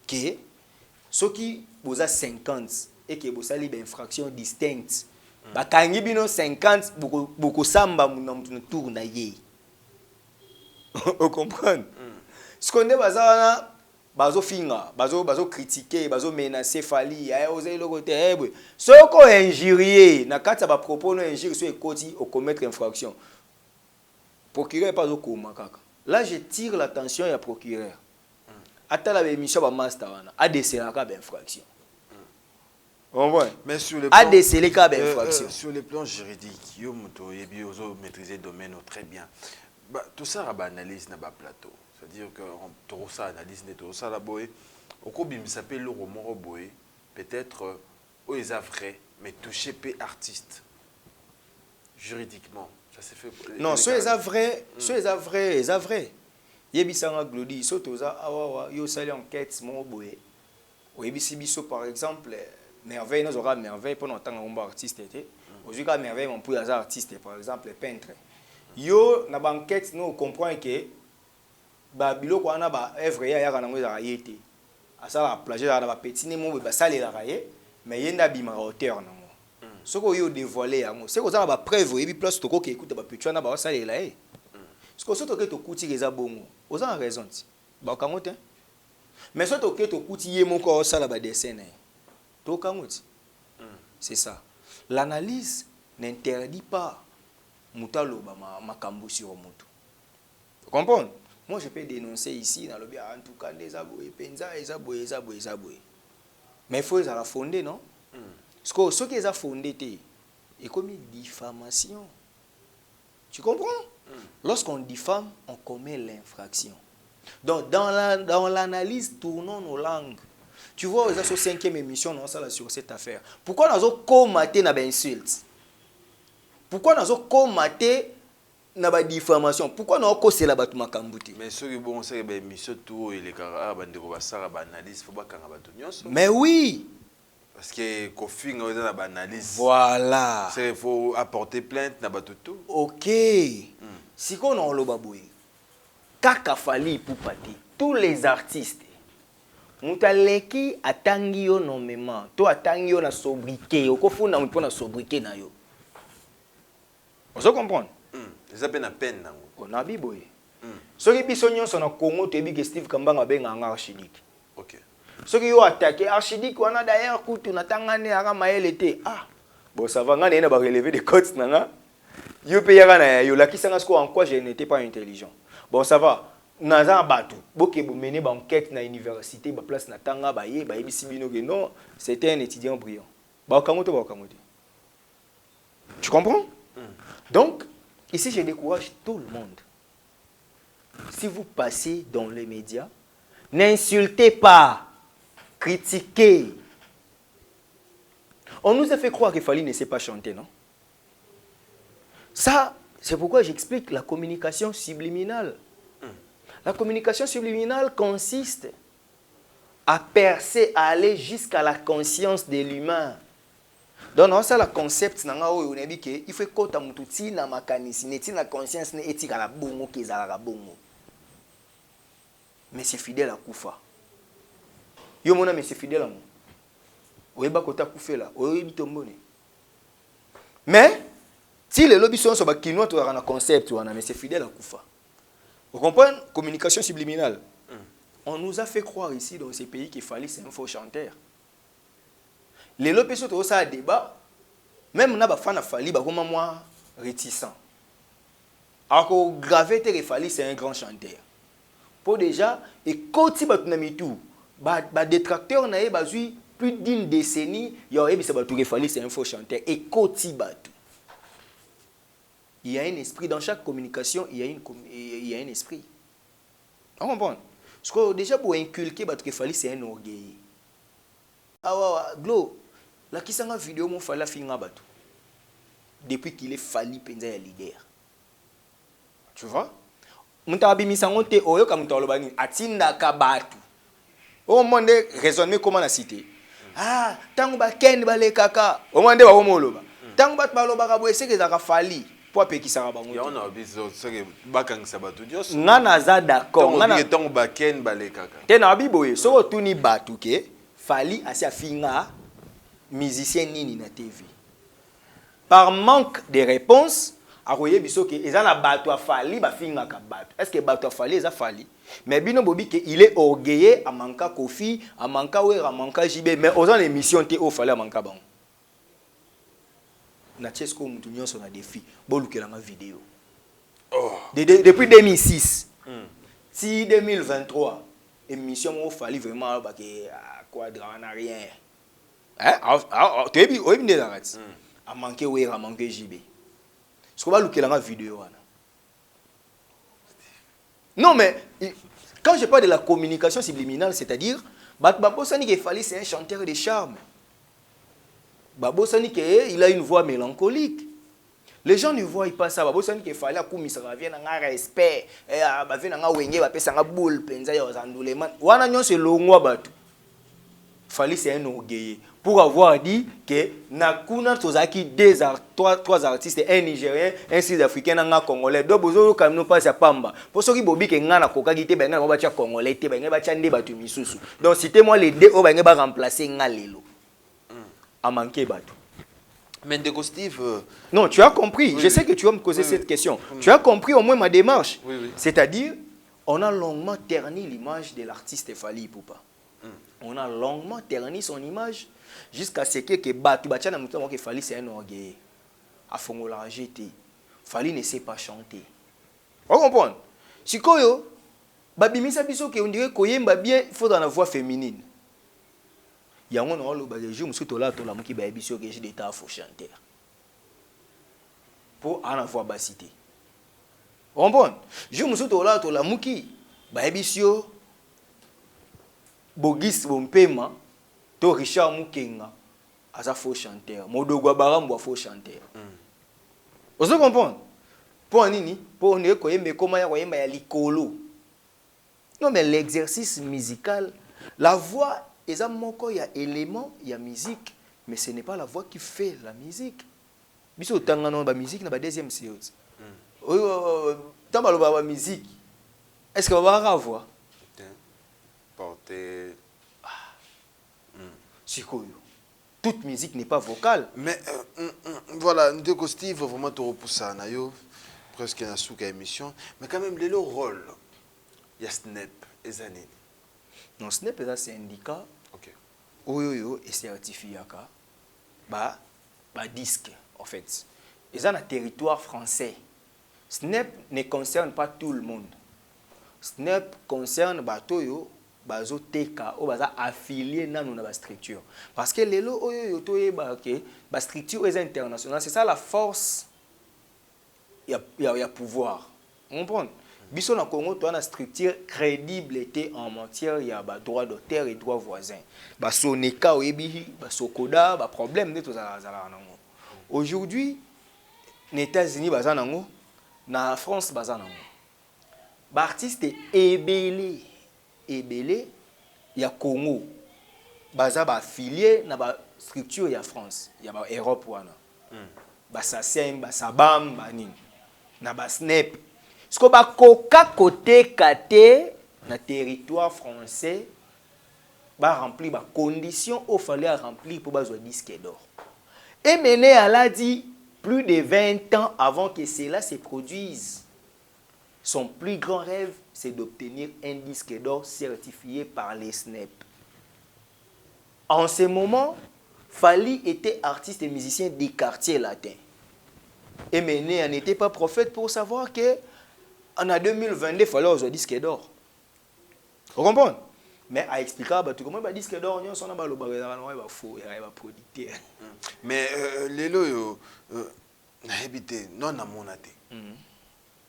que ceux qui vous a 50 et que vous avez des infractions distinctes, quand vous avez 50, vous samba vous tourne. Vous comprenez? Ce qu'on est bazana bazo finga, bazo critiquer, bazo menacer fali, oser le côté ce qu'on injurier, na kata ba propos no injure sur ekoti au commettre infraction. Procureur pas au coma kaka. Là je tire l'attention ya procureur. Ata la émission ba master wana, a déceler ka ba infraction. On voit. Mais sur le plan déceler ka ba infraction. Sur le plan juridique, yo moto yebi ozo maîtriser domaine très bien. Bah tout ça ba analyse na ba plateau. C'est-à-dire que tout ça analyse tout ça la boy au combien s'appelle le roman boy peut-être où ils vrai mais touché p artiste juridiquement ça s'est fait non ceux ils vrai ceux ils vrai yebisanga glodi sotoza awa yo sali enquête mon boy oyebisi biso par exemple merveille nous aura merveille pendant tant que artiste était aujourd'hui quand merveille mon pour artiste par exemple peintre yo na banquette nous comprend que ba biloko wana ba œuvre ya yaka nango za yete asala plagier na ba petit nemo ba sale la raye mais yenda bima auteur nango soko yo dévoiler yango c'est ko za ba preuve et puis place to ko ke écoute ba petit wana ba sale la soko soto ke to kuti ke za bongo oza en raison ti ba kango te mais soto ke to kuti ye moko sala ba dessin to kango ti c'est ça l'analyse n'interdit pas mutalo ba makambo sur moto. Vous comprenez? Moi je peux dénoncer ici dans le bien en tout cas des aboués penza les aboués. Mais il faut les la fonder non? Parce que ceux qui les a fondés et comme diffamation. Tu comprends? Lorsqu'on diffame, on commet l'infraction. Donc dans l'analyse tournons nos langues. Tu vois, aux 5e émission non ça sur cette affaire. Pourquoi nous avons combattu na insulte? Pourquoi nous avons combattu na ba diffamation? Pourquoi nous avons causé la batuma kambuti? Mais ceux qui bon c'est ben émission tout et les cara bandeko basara ba analyse faut pas kanga bato nyonso. Mais oui. Parce que Kofi nga na ba analyse. Voilà. C'est faut apporter plainte na bato tout. OK. Si qu'on a lo baboué. Kaka fali pour pati. Tous les artistes mutaleki atangi yo nommément. To atangi yo na sobriquet. Okofuna mpo na sobriquet na yo. Vous comprenez? Ils appellent la peine. On a biboye. Ceux qui sont en Congo, tu as Steve Kambanga ben en archidique. Ok. Ceux qui ont attaqué archidique, on a d'ailleurs coup, on a tangane à Ramael était. Ah, bon, ça va, on a relevé des cotes, nana. Yo paye na yo la qui s'en en quoi je n'étais pas intelligent. Bon, ça va. Naza batu. Boke bo mener ba enquête na université, ba place na tanga ba ye, ba yebisi bino que non, c'était un étudiant brillant. Ba kamoto. Tu comprends? Donc, ici, je décourage tout le monde. Si vous passez dans les médias, n'insultez pas, critiquez. On nous a fait croire que Fali ne sait pas chanter, non? Ça, c'est pourquoi j'explique la communication subliminale. La communication subliminale consiste à percer, à aller jusqu'à la conscience de l'humain. Donc, on a le concept, il faut que tu aies na makanisi, na conscience, etika la bongo, kezala bongo. Mais c'est fidèle à Koufa. Yo mona mais c'est fidèle à moi. Oyeba kota Koufé là, oyebi tombone. Mais si les lobbies sont sur ba kinois tu as un concept mais c'est fidèle à Koufa. Vous comprenez? Communication subliminale. On nous a fait croire ici dans ces pays qu'il fallait c'est un faux chanteur. Les lobbies sont au ça débat. Même na ba fan Fali ba comme moi réticent. Alors que gravité il fallait c'est un grand chanteur. Pour déjà et quand tu vas tout ba détracteur na bazui plus d'une décennie il y aurait ça ba tout il fallait c'est un faux chanteur et quand il y a un esprit dans chaque communication, il y a un esprit. On comprend? Parce que déjà pour inculquer ba tout il fallait c'est un orgueil. Ah ouais, Glo, la qui s'en vidéo mon fallait finir ba tout. Depuis qu'il est fallu penza ya leader. Tu vois? Mutabi misangote oyo ka mutolobani atinda ka batu. O monde raisonner comment la cité. Ah, tangu ba ken ba le kaka. O monde ba omoloba. Tangu ba baloba ka boye seke za ka fali pour pe ki sara bango. Ya on a biso seke bakangisa batu dios. Ngana za d'accord. Ngana tangu ba ken ba le kaka. Te na biboye so tuni batu ke fali asi afinga musicien nini na TV. Par manque de réponse, aroye biso ke ezana bato a fali ba finga ka bato. Est-ce que bato a fali eza fali? Mais bino bobi ke il est orgueilleux a manka Kofi, a manka Wera, a manka JB, mais aux émissions te o fali a manka bango. Na chesko mutu nyonso na défi, bolukela ma vidéo. Oh, depuis 2006. Si 2023 émission o fali vraiment ba ke quadra na rien. Hein? Tu es bien d'accord. A manqué Wera, a manqué JB. Ce qu'on va looker dans la vidéo. Non, mais quand je parle de la communication subliminale, c'est-à-dire, Babo Sani qu'il fallait c'est un chanteur de charme. Babo Sani il a une voix mélancolique. Les gens ne voient pas ça. Babo Sani qu'il fallait à Koumi, ça vient dans un respect. Et à vient dans un wenge, va passer un boule, penza ya ozandouleman. Wana nyon c'est longo batu. Fallait c'est un orgueil. pour avoir dit que nakuna tozaki trois artistes, un Nigérien, un Sud-Africain, un Congolais. Donc bozo quand nous passe à Pamba. Pour ceux qui bobi que ngana kokaki te benga ba Congolais te benga ba chande batu misusu. Donc c'était moi les deux au benga ba remplacer ngalelo. A manqué batu. Mais Ndeko Steve... Non, tu as compris. Je sais que tu vas me poser cette question. Tu as compris au moins ma démarche. C'est-à-dire, on a longuement terni l'image de l'artiste Fally Ipupa. On a longuement terni son image jusqu'à ce que Batu Bachana Moutouma que Fally c'est un orgueil. A Fongola GT. Fally ne sait pas chanter. Vous comprenez? Si Koyo, Babimisa Biso on dirait Koyemba bien, il faut dans la voix féminine. Il y a un rôle où je me suis tola tola muki ba Biso que j'ai des tas faux chanter. Pour en avoir basité. Vous comprenez? Je me suis tola tola muki ba Biso Bogis Bompema, to Richard Mukenga, asa faux chanteur. Modogwa Barambo faux chanteur. Vous comprenez? Pour nini? Pour ne koyembe koma ya koyemba ya likolo. Non mais l'exercice musical, la voix, il y a un élément, il y a musique, mais ce n'est pas la voix qui fait la musique. Biso tangano ba musique na ba deuxième séance. Tant ba musique. Est-ce que va avoir voix? Porter... Toute musique n'est pas vocale. Mais voilà, Ndeko Steve, vraiment te repoussa, presque une souka émission. Mais quand même, le rôle, il y a Snap et Zanini. Non, Snap est un syndicat. Ok. Oyoyo est certifié à disque, en fait. Ils ont un territoire français. Snap ne concerne pas tout le monde. Snap concerne Batoyo. Bazo teka ou baza affilié na la structure parce que les lots la structure est internationale, c'est ça la force. Il y a pouvoir, on comprend. Biso na Congo to na structure crédible en matière il y a droit d'auteur et droit voisin ba soneka oyebi ba sokoda ba problème de tout ça nango. Aujourd'hui les États-Unis baza nango, na France baza nango. Ba artiste ebelé il y a Congo, baza ba affilié na ba structure ya France, il y a ba Europe wana. Ba Sassem, ba Sabam, ba nini. Na ba Snap. Ce que ba koka côté kate na territoire français ba remplir ba conditions au fallait remplir pour ba disque d'or. Et mené à l'a dit plus de 20 ans avant que cela se produise. Son plus grand rêve, c'est d'obtenir un disque d'or certifié par les Snap. En ce moment, Fally était artiste et musicien des quartiers latins. Et Méné n'était pas prophète pour savoir que en 2022, il fallait avoir un disque d'or. Vous comprenez? Mais à expliquer, comment un disque d'or, on a un faux, il y a un producteur. Mais les lots, non, à mon athée.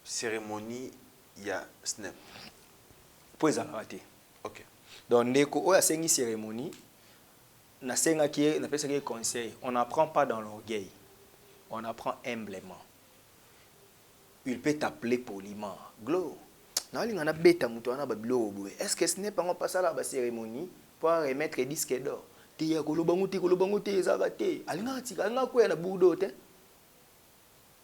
Cérémonie, il y a Snap. Pour les rater. Ok. Donc, il y a une cérémonie. On a conseil. On n'apprend pas dans l'orgueil. On apprend humblement. Il peut t'appeler poliment. Glo. Est-ce que ce n'est pas passé à la cérémonie pour remettre le disque d'or?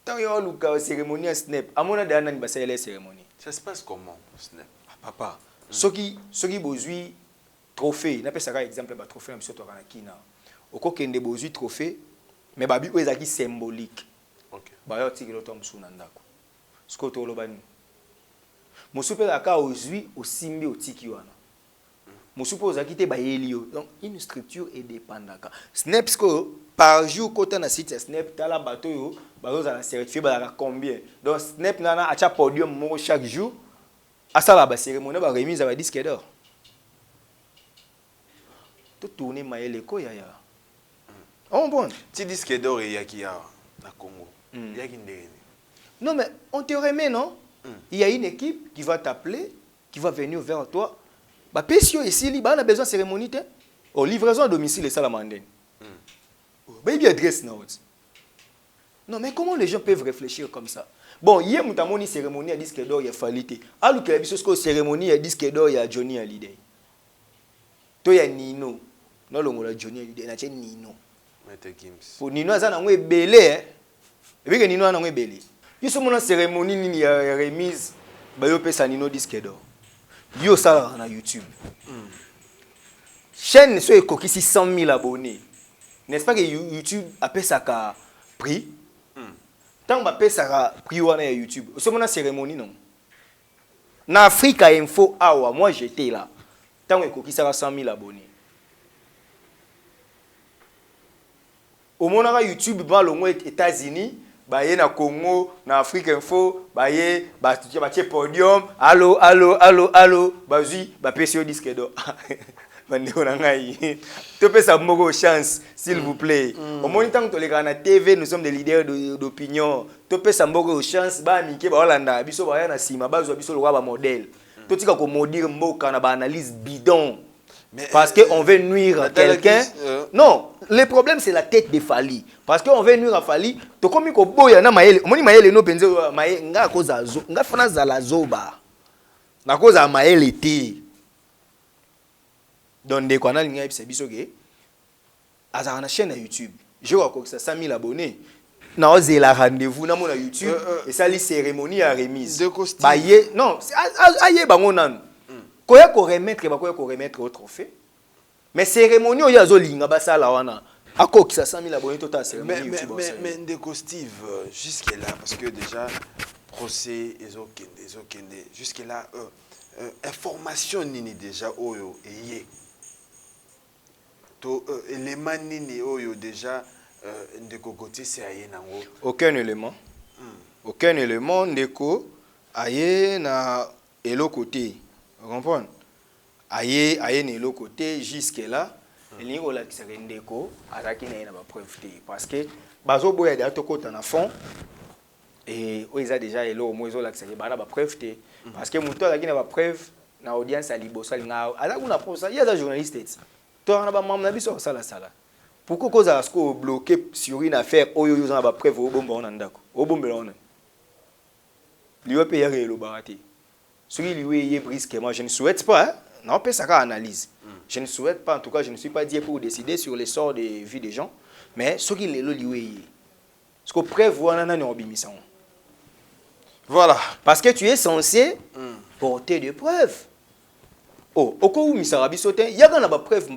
Tant qu'il y a une cérémonie à Snap, à mon avis, il y a une cérémonie. Ça se passe comment, Snap? Papa, ceux qui besoin trophée, il y a un exemple de trophée, mais surtout à Kina. Au cas où il y a besoin de trophée, mais il y a symbolique. Ok. Il y a un petit peu de temps pour Nandako. Ce que tu as dit. Je suis là aujourd'hui au Simbi au Tikiwana. Je suppose qu'il y a Elio. Donc, une structure est dépendante. Snap, par jour, quand on a site Snap, tu as la bateau, tu as la certifié, tu as combien. Donc, Snap, tu as un podium chaque jour. À ça, la cérémonie, tu as remise à disque d'or. Tu tournes maïle, quoi, yaya. Oh, bon. Tu dis que d'or, il y a qui a na Congo. Il y a qui non, mais on te remet, non? Il y a une équipe qui va t'appeler, qui va venir vers toi. Bah, Pessio ici, on a besoin de cérémonie. Oh, livraison à domicile et salamandine. Baby adresse, non? Non, mais comment les gens peuvent réfléchir comme ça? Bon, hier, nous avons une cérémonie à disque d'or, il y a Falité. Alors que la cérémonie à disque d'or, il y a Johnny Hallyday. Il y a Nino. non longola Johnny Hallyday na tien Nino Maître Gims pour Nino aza nango ebele et puis que Nino ana nango ebele yo so mona cérémonie nini ya remise ba yo pesa Nino disque d'or yo sala na YouTube chaîne so ekokisi 100 000 abonnés n'est-ce pas que YouTube apesaka prix tant ba pesaka prix wana ya YouTube so mona cérémonie non na Africa Info awa moi j'étais là tant ekokisaka 100 000 abonnés au monaka YouTube ba longo États-Unis baye na Congo na Afrique Info baye ba podium allo bazui ba pesi disque d'or bande on ngai to pesa moko chance s'il vous plaît au monitant to leka na TV nous sommes des leaders d'opinion to pesa moko chance ba mike ba Holanda biso ba ya na sima bazwa biso lo ba modèle to tika ko modire mboka na ba analyse bidon. Mais parce qu'on veut nuire à quelqu'un. Non, le problème c'est la tête de Fali. Parce qu'on veut nuire à Fali. To komi ko boya na maele. Moni maele no penze maele nga koza zo. Nga fana za la zoba. Na koza maele te. Donc de quoi na linga ebise biso ke. Aza na chaîne na YouTube. Je vois que ça 100 000 abonnés. Na oze la rendez-vous na mona YouTube et ça li cérémonie à remise. Ba ye non, aye bango nanu. Koya ko remettre au trophée. Mais cérémonie oya zo linga basala wana. Ako ki sa 100 000 abonnés total cérémonie. Mais Ndeko Steve jusque là parce que déjà procès ezokende jusque là information nini déjà oyo eye. To élément nini oyo déjà Ndeko Gauthier c'est aye nango. Aucun élément. Aucun élément Ndeko aye na elo côté. Vous comprenez? Aye ne l'autre côté jusque là, il y a la qui Ndeko azaki na ba preuve parce que bazo boya de to kota na fond et ils a déjà elo mo zo la qui ba preuve parce que muto azaki na ba preuve na audience à libosa linga azaki na posa il y a des journalistes to na ba membre na biso sala pourquoi cause à ce qu'on bloqué sur une affaire oyo yo na ba preuve au bomba on ndako au bomba on liyo pe yare lo barati. Ce qui lui est brusquement, je ne souhaite pas, hein? Non, pas ça analyse. Je ne souhaite pas, en tout cas, je ne suis pas dit pour décider sur le sort des vies des gens, mais ce qui est lui, ce qu'on prévoit, voilà. Parce que tu es censé porter des preuves. Oh, au cas où Misarabi sauté, il y a des preuves,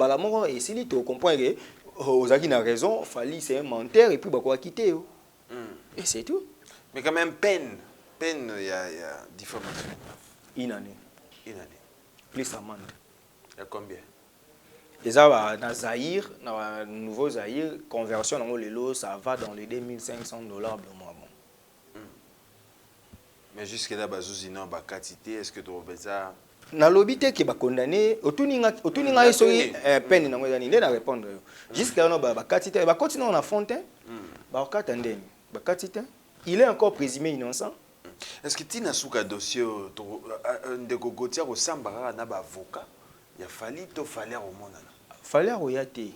et si tu comprends que Ozaki a raison, Fali c'est un menteur et puis il va quitter. Et c'est tout. Mais quand même, peine, il y a diffamation. Une année. Plus amende. Il y a combien? Déjà, dans Zaïre, dans le nouveau Zaïre, conversion dans le lot, ça va dans les $2 500 le mois. Mais jusque-là, est-ce que tu as ça? Na lobité qui va condamner, otuninga peine na ngweza ninde na répondre. Jusqu'à là ba katité, ba continuer na fontaine. Ba katandeni, ba katité. Il est encore présumé innocent. Est-ce que tu as un dossier Ndeko Gauthier au Sambara na ba avocat? Il a fallu to fallait au monde. Fallait au yate.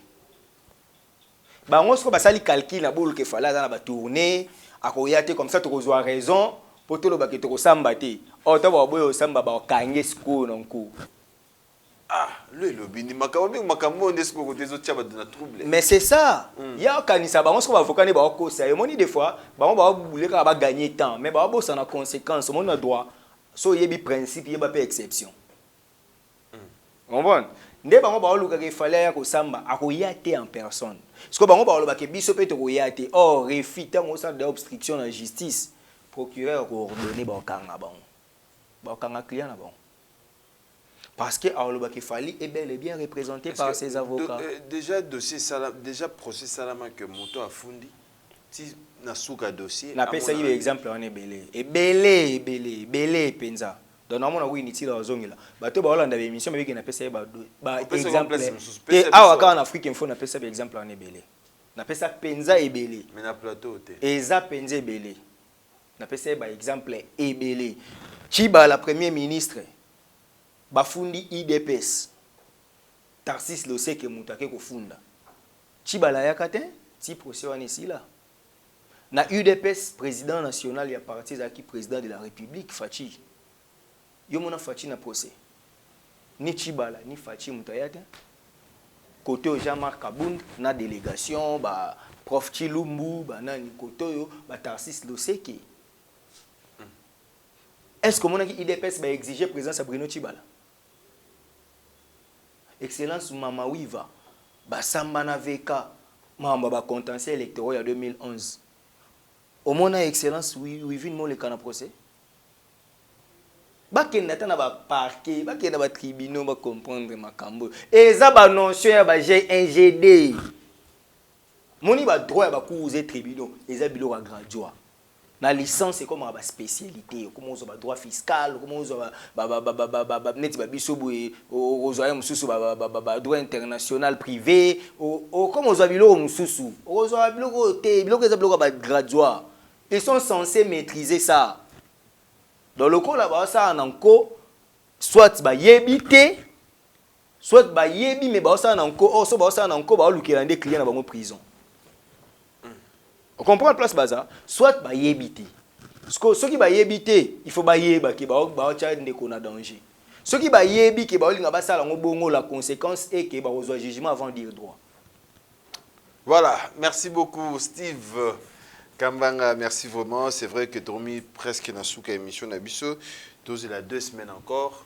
Ba on se ba sali calcul na bolo que fallait na ba tourner à koyate comme ça tu reçois raison pour tout le ba que tu sambate. Oh ta ba boyo samba ba kange siko nonku. Ah, le bini makambo ndesiko côté zo tchaba de na trouble. Mais c'est ça. Il y a kanisa ba on se ba avocat ne ba ko ça. Et moni des fois ba on ba bouler ka ba gagner temps mais ba bo ça na conséquence mon droit. So yebi principe yeba pas exception. Comprendre? Nde bango ba luka ke fallait ya ko samba akoyate en personne. Parce que bango ba loba ke biso pe to koyate. Or refita mo ça d'obstruction en justice. Procureur ko ordonner ba kanga bango. Ba kanga client na bango. Parce que Aoloba Kefali est bel et bien représenté par ses avocats. Déjà dossier Salam, déjà procès Salama que Moto a fondé. Si na souka dossier. Na pesa y exemple on est belé. Et belé penza. Donc on a oui inutile dans zone là. Bato ba Hollande émission mais qui na pesa ba exemple. Et awaka en Afrique info na pesa exemple on est belé. Na pesa penza et belé. Mais na plateau te. Eza penza belé. Na pesa ba exemple et belé. Chiba la premier ministre bafundi IDPS Tarsis Loseke mutake kofunda Chibala yakate ti procès wana sila na UDPS président national ya parti zaki président de la République Fachi yo mona Fachi na procès ni Chibala ni Fachi mutayate côté Jean-Marc Kabound na délégation ba prof Chilumbu ba nani côté yo ba Tarsis Loseke. Est-ce que mon IDPS va exiger présence à Bruno Tshibala? Excellence Mama Wiva ba Sambana Veka mamba ba contentieux électoral en 2011. Au moins excellence Wivin mo le kana procès. Bakenda tana ba parquet, bakenda ba tribunaux ba comprendre makambo. Eza ba notion ya ba GNGD. Moni ba droit ba causer tribunaux, eza bilo ba graduat. Na licence c'est comme ba spécialité, comme on ba droit fiscal, comme on ba net ba biso boye ozoya mususu ba droit international privé, comme on ba bilo mususu. Ozoya bilo côté, bilo eza bilo ba graduat. Ils sont censés maîtriser ça. Dans le cas là-bas, ça en encore, soit ba yebité, soit ba yebi, mais ça en encore, soit ça en encore, ba lu qu'il des clients dans la prison. On comprend la place baza, soit ba yebité. Parce que ceux qui ba yebité, il faut ba yeba qui ba tchad ne kona danger. Ceux qui ba yebi qui ba linga ba ça la bongo la conséquence est que ba reçoit jugement avant de dire droit. Voilà, merci beaucoup Steve Kambanga, merci vraiment. C'est vrai que dormi presque dans souka émission Nabiso. Tous la 2 semaines encore.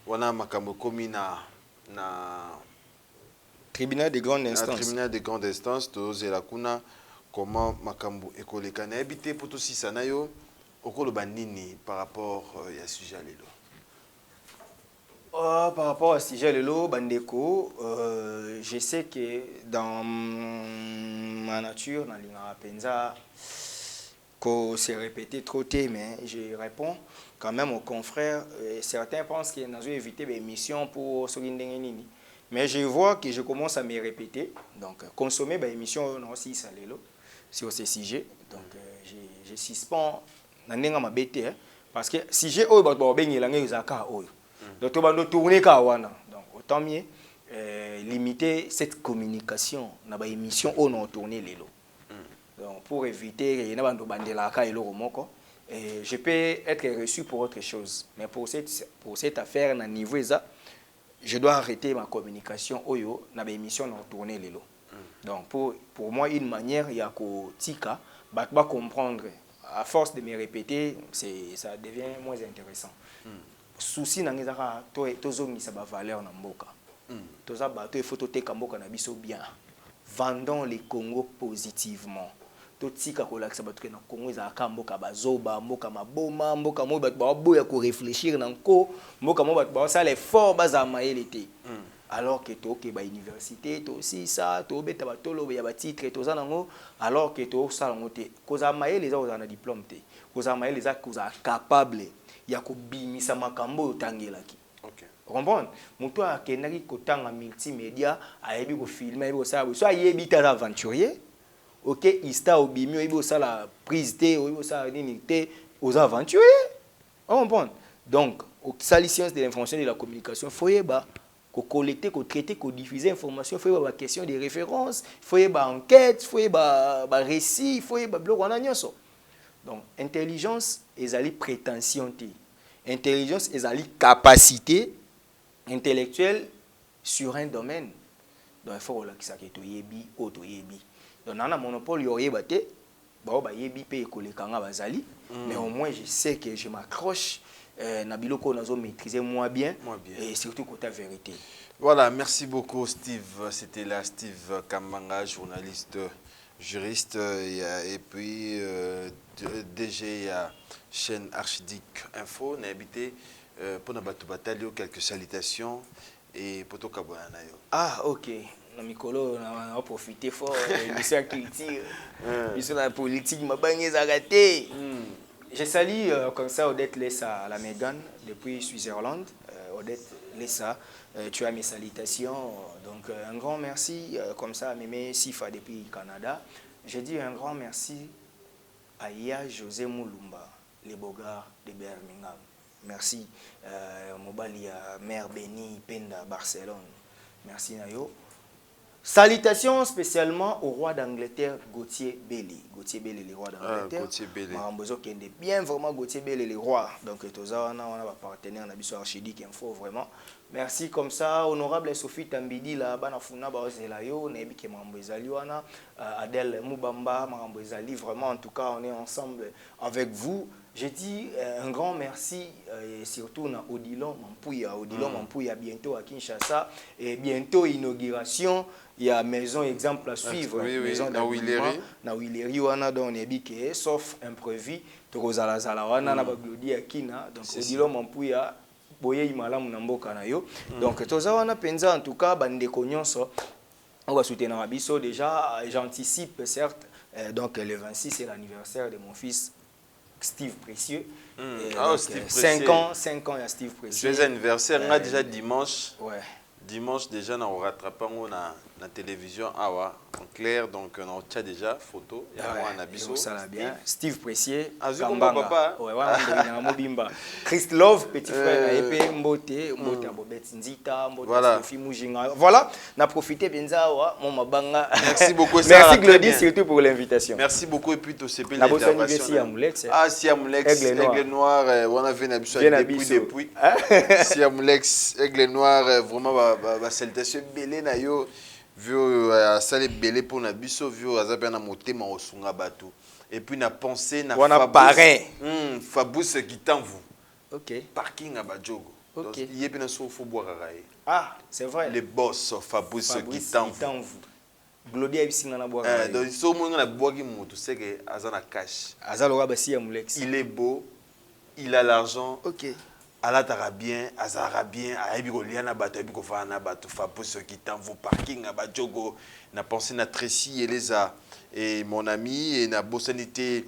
On a makambo komi na tribunal de grande instance. Tribunal de grande instance. Tous la kuna comment makambo ekoleka na habité pour tous ça na yo. Okolo banini par rapport à sujet lelo. Par rapport à sujet lelo bandeko, je sais que dans ma nature dans l'ingara penza qu'on s'est répété trop tôt, mais je réponds quand même aux confrères. Certains pensent qu'ils ont évité des missions pour Sogindengenini. Mais je vois que je commence à me répéter. Donc, consommer des émissions aussi sur ces sujets. Donc, je suspends ma bête. Parce que si j'ai donc, autant mieux limiter cette communication dans les émissions où on a tourné les lots. Donc, pour éviter je peux être reçu pour autre chose. Mais pour cette affaire, à niveau je dois arrêter ma communication dans les émissions où on a tourné les lots. Donc, pour moi, une manière, il y a tika, comprendre. À force de me répéter, ça devient moins intéressant. Souci dans les arts, ça va valeur dans mboka. Il faut que mboka na biso bien. Vendons les Congo positivement. Totika kolakisa batuke na Congo za mboka bazoba, mboka maboma, mboka mo bat ba boya ko réfléchir nanko, mboka mo bat ba ça l'effort baza maelete. Alors que to ke ba université to aussi ça to beta batolo ya ba titre to za nango alors que to ça ngote koza maele za na diplôme te. Koza maele za koza capable ya ko bimisa makambo tangelaki. OK. Comprendre? Muto akendaki kotanga multimédia, ayebi ko filmer, ayebi ko ça, so ayebi ta aventurier. OK, ista obimi oyebi ça la prise té, oyebi ça nini té aux aventuriers. On comprend? Donc, au science de l'information et de la communication, faut yeba ko collecter, ko traiter, ko diffuser information, faut yeba question de référence, faut yeba enquête, faut yeba récit, faut yeba blog wana nyonso. Donc, intelligence ezali prétention té. Intelligence ezali capacité intellectuelle sur un domaine. Donc, il faut relaxer que to yebi o to yebi. Donc, dans un monopole, il y a des mais au moins, je sais que je m'accroche. Nabilo Konazo maîtriser moins bien. Et surtout côté vérité. Voilà, merci beaucoup Steve. C'était là Steve Kambanga, journaliste, juriste. Et puis, DG à chaîne Archidic Info. On a habité pour Nabatu Batalio, quelques salutations. Et Poto Kabouanayo. Ah, ok. Mikolo, on a profité fort de la culture, de la politique, je salue comme ça Odette Lessa à la Mégane depuis Suisse-Irlande. Odette Lessa, tu as mes salutations. Donc un grand merci comme ça à Mémé Sifa depuis Canada. Je dis un grand merci à Ia José Moulumba, les Bogards de Birmingham. Merci. Mobali à Mère Béni, Penda, Barcelone. Merci Nayo. Salutations spécialement au roi d'Angleterre, Gauthier Belli. Gauthier Belli, le roi d'Angleterre. Gauthier Belli. Marambozo qui est bien vraiment Gauthier Belli, le roi. Donc, on a un partenaire, on a besoin Archidic Info, vraiment. Merci comme ça, honorable Sophie Tambidi la bana funa ba ozela yo na ebike mambo ezali wana Adèle Moubamba mambo ezali vraiment en tout cas on est ensemble avec vous. Je dis un grand merci et surtout na Odilon Mampouya bientôt à Kinshasa et bientôt inauguration il y a maison exemple à suivre maison na Willery wana donc nebike sauf imprévu tokozala zala wana na ba glodi ya Kina donc Odilon Mampouya boye malamu na mboka na yo donc toza wana penza en tout cas bandeko nyonso on va soutenir Abisso déjà j'anticipe certes donc le 26 c'est l'anniversaire de mon fils Steve Précieux. Steve 5 ans il y a Steve Précieux. Joyeux anniversaire, on a déjà dimanche. Ouais. Dimanche déjà on rattrape la télévision en clair donc on a déjà photo il y a un abisso ça va bien Steve Précieux papa ouais on mobimba Chris Love petit frère épée mbote Bobet Nzita mbote Sophie Mujinga voilà n'a profité benza mon mabanga merci beaucoup merci Glody surtout pour l'invitation merci beaucoup et puis tout c'est la bonne anniversaire Amoulex Siamoulex Aigle Noir on a vu Nabisso depuis Siamoulex Aigle Noir vraiment ba salutation belé na yo vu à saler belé pour na biso vu azabe na motema osunga bato et puis na pensé na Fabrice qui t'envoie OK parking à Badjogo OK il est bien sûr faut boire c'est vrai le boss Fabrice qui t'envoie Glody abisinga na boire donc so mo na boire ki moto c'est que azana cash azalo ba Siamoulex il est beau il a l'argent OK alatara bien azara bien ayebi koliana bato ayebi kofana bato Fabrice qui t'envoie parking à Badjogo na pensé na Tracy Eleza et mon ami et na bosanité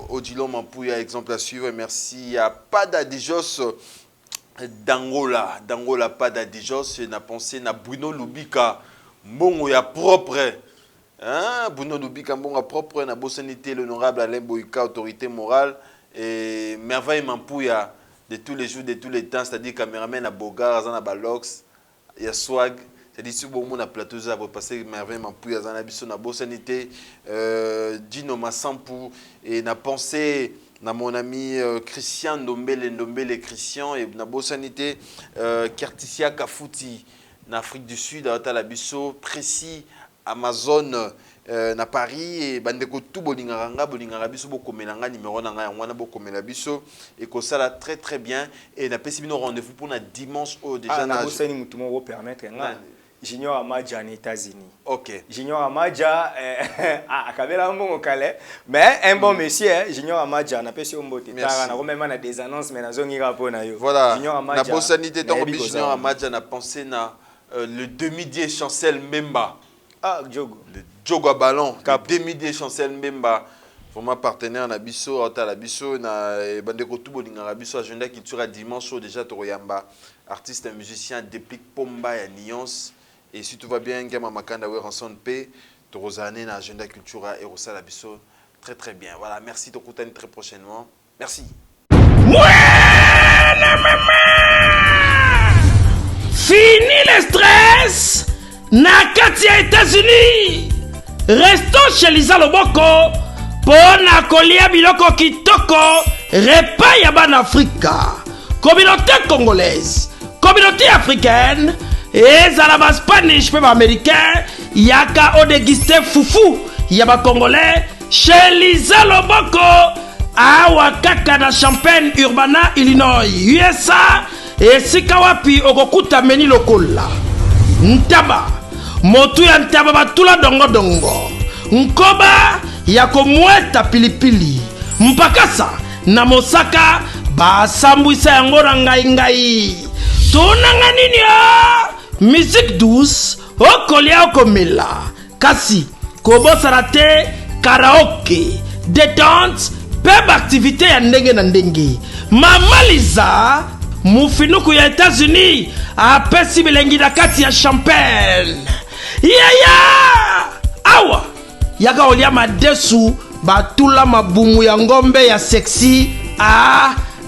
Odilon Mampouya exemple à suivre merci il y a pas d'Adijos d'Angola pas d'Adijos et na pensé na Bruno Lubika mbongo ya propre Bruno Lubika mbongo propre na bosanité l'honorable Alain Boyka autorité morale et merveille Mampouya de tous les jours, de tous les temps, c'est-à-dire caméraman à Bogar, à Balox, il y a Swag, c'est-à-dire si vous avez un plateau, vous avez passé merveilleusement pour y a na Bosanité, Dino Massampou, et na pensé, na mon ami Christian Ndombele Christian, et na Bosanité, Kerticia Kafouti, en Afrique du Sud, à la Bisso, précis, Amazon, na Paris et bandeko tout bolinganga biso bokomelanga numéro nanga wana bokomela biso et ko ça très très bien et na pesi bino rendez-vous pour na dimanche déjà na bosani mutumo wo permettre nga Junior Amadja aux États-Unis. OK. Junior Amadja akabela mbongo kale mais un bon monsieur Junior Amadja na pesi ombote tara na remema na des annonces mais na zongira pona yo. Voilà. Na bosanité donc Junior Amadja na pensé na le demi-dieu Chancel Memba. Djogo. Le Djogo à ballon. Demi-dieu Chancel Memba. Vraiment partenaire na biso, ata la biso na bandeko tout bolinga na biso agenda culture dimanche déjà Toroyamba. Artiste et musicien déplique Pomba et Nuance. Et si tout va bien, Gama Makanda we ranson P. Torozane na agenda culture et Rosa la biso très très bien. Voilà, merci de t'écouter très prochainement. Merci. Fini le stress. Nakati ya États-Unis. Restons chez Lisa Loboko. Pona kolia biloko kitoko. Repas ya ban Afrika. Communauté congolaise. Communauté africaine. Ezala ba Spanish pe ba américain. Yaka o déguster foufou. Yaba congolais. Chez Lisa Loboko. Awa kaka na Champaign Urbana Illinois USA. Esika wapi okokuta meni lokola. Ntaba. Motu ya ntaba batula dongo dongo. Nkoba ya komweta pilipili. Mpakasa na Mosaka basambwisa yango na ngai. Tonanga nini ya? Musique douce okolia okomela. Kasi kobosana te karaoke, détente, peba activité ya ndenge na ndenge. Mama Liza mufinuku ya États-Unis apesi bilengi na kati ya Champagne. Awa yaka olia madesu batula mabumu ya ngombe ya sexy.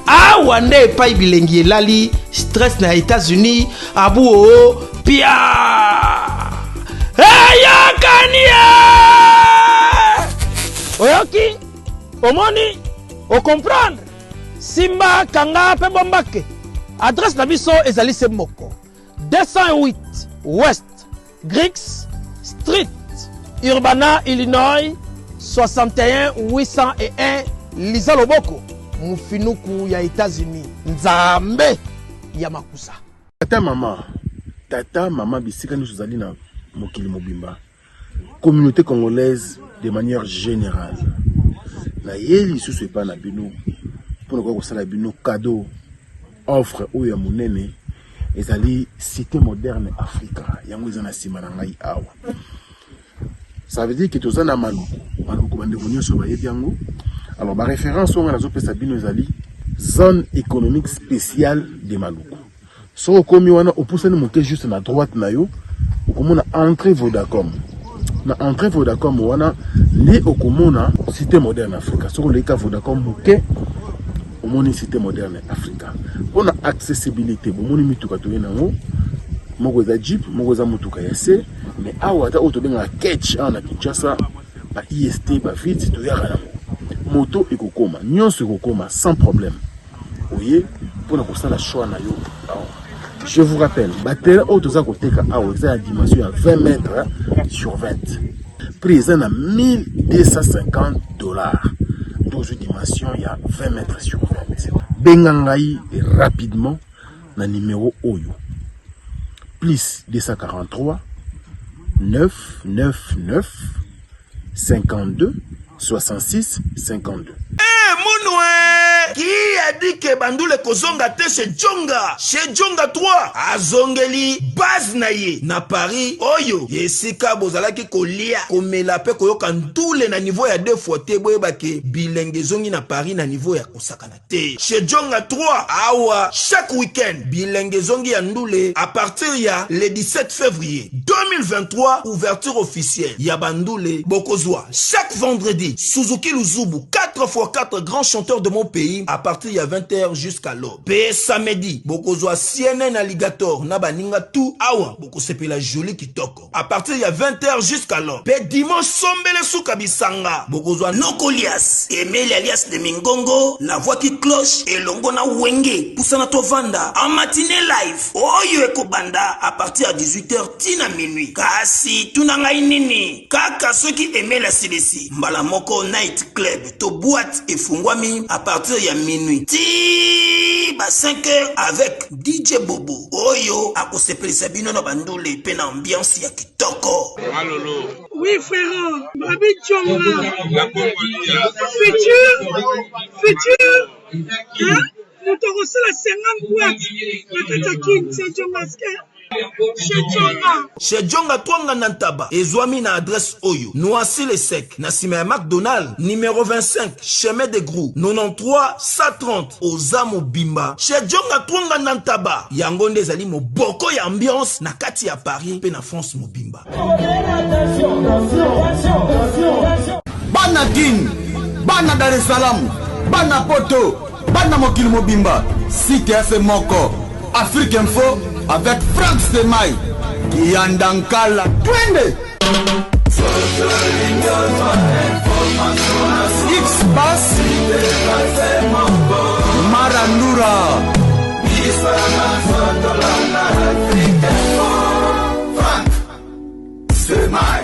Awa nde epai bilengi elali stress na États-Unis abu pia yakania oyoki omoni o comprendre simba kanga pe bombake Adresse na biso ezali se moko 208 West Griggs Street, Urbana, Illinois 61 801 Liza Loboko, mufinuku ya États-Unis. Nzambe ya makusa. Tata mama bisika nous zali na mokili mobimba. Communauté congolaise de manière générale. Na yeli susu pa na bino pour ne pas sala bino cadeau offre ou ya monene ezali cité moderne Africa. Yango ezana sima na ngai awa. Ça veut dire que tous na maluku bande vonyo so ba yebiango. Alors ma référence on a zo pesa bino ezali zone économique spéciale de Maluku. So komi wana opusani monter juste na droite na yo, okomona entrée Vodacom. Na entrée Vodacom wana li okomona cité moderne Africa. So le ka Vodacom moke omoni cité moderne Africa. On a accessibilité, bomoni mituka to yenango. Moko za Jeep, moko za mutuka ya se, mais awa ta auto benga catch na Kinshasa ba IST ba vite to ya kana. Moto ekokoma, nyonso ekokoma sans problème. Oye, pour na kosala choix na yo. Je vous rappelle, batela auto za koteka awa za dimension à 20 mètres sur 20. Prix à $1250. Dans une dimension il y a 20 mètres sur 20. Bengangai rapidement na numéro Oyo. Plus 243 999 52 66 52. Qui a dit que Bandoule Kozonga te chez Djonga? Chez Djonga 3, Azongeli, base naye, na Paris, Oyo, Yesika Bozalaki kolia, komelape koyoka ndoule na niveau ya 2 fois te, boye bake, bilenge zongi na Paris na niveau ya kosakana te. Chez Djonga 3, awa, chaque week-end, bilenge zongi ya ndoule, à partir ya le 17 février 2023, ouverture officielle, ya Bandoule, Bokozwa, chaque vendredi, Suzuki Luzubu, 4x4 grands chanteurs de mon pays, à partir de 20h jusqu'à l'aube. Pe samedi, Bokozwa CNN Alligator, Nabaninga tout, awa, Bokosepe la jolie kitoko. À partir de 20h jusqu'à l'aube. Pe dimanche, Sombele Soukabisanga, Bokozwa Nokolias, Emeli alias de Mingongo, la voix qui cloche, et Longona Wenge, Poussana Tovanda, en matinée live, Oyo Ekobanda, à partir de 18h, Tina minuit. Kasi, Tunanga Inini, Kaka, ceux qui aimaient la CDC, Mbalamoko Night Club, to boîte et Fungwami, à partir de minuit. Ti ba 5h avec DJ Bobo. Oyo akosepeli sabino na bandule pe na ambiance ya kitoko. Malolo. Oui frère, Babi Djonga. Futur. Hein? Nous te reçons la 50 boîtes. La Katakin, c'est Djonga. Chez Djonga Twanga Nantaba, Ezwami na adresse Oyo, Noisy le Sec, Nassime McDonald, numéro 25, chemin de Grou, 93 130, Ozamo Bimba. Chez Djonga Twanga Nantaba, Yangonde Zali mo boko ya ambiance, na kati ya Paris, pe na France mo Bimba. Bana Guine, Bana Dar es Salaam, Bana Poto, Bana Mokili Mobimba, CTF Moko, Afrique Info, avec Franck Stemai, Yandankala, Twende X-Bass, Marandura, Franck Stemai.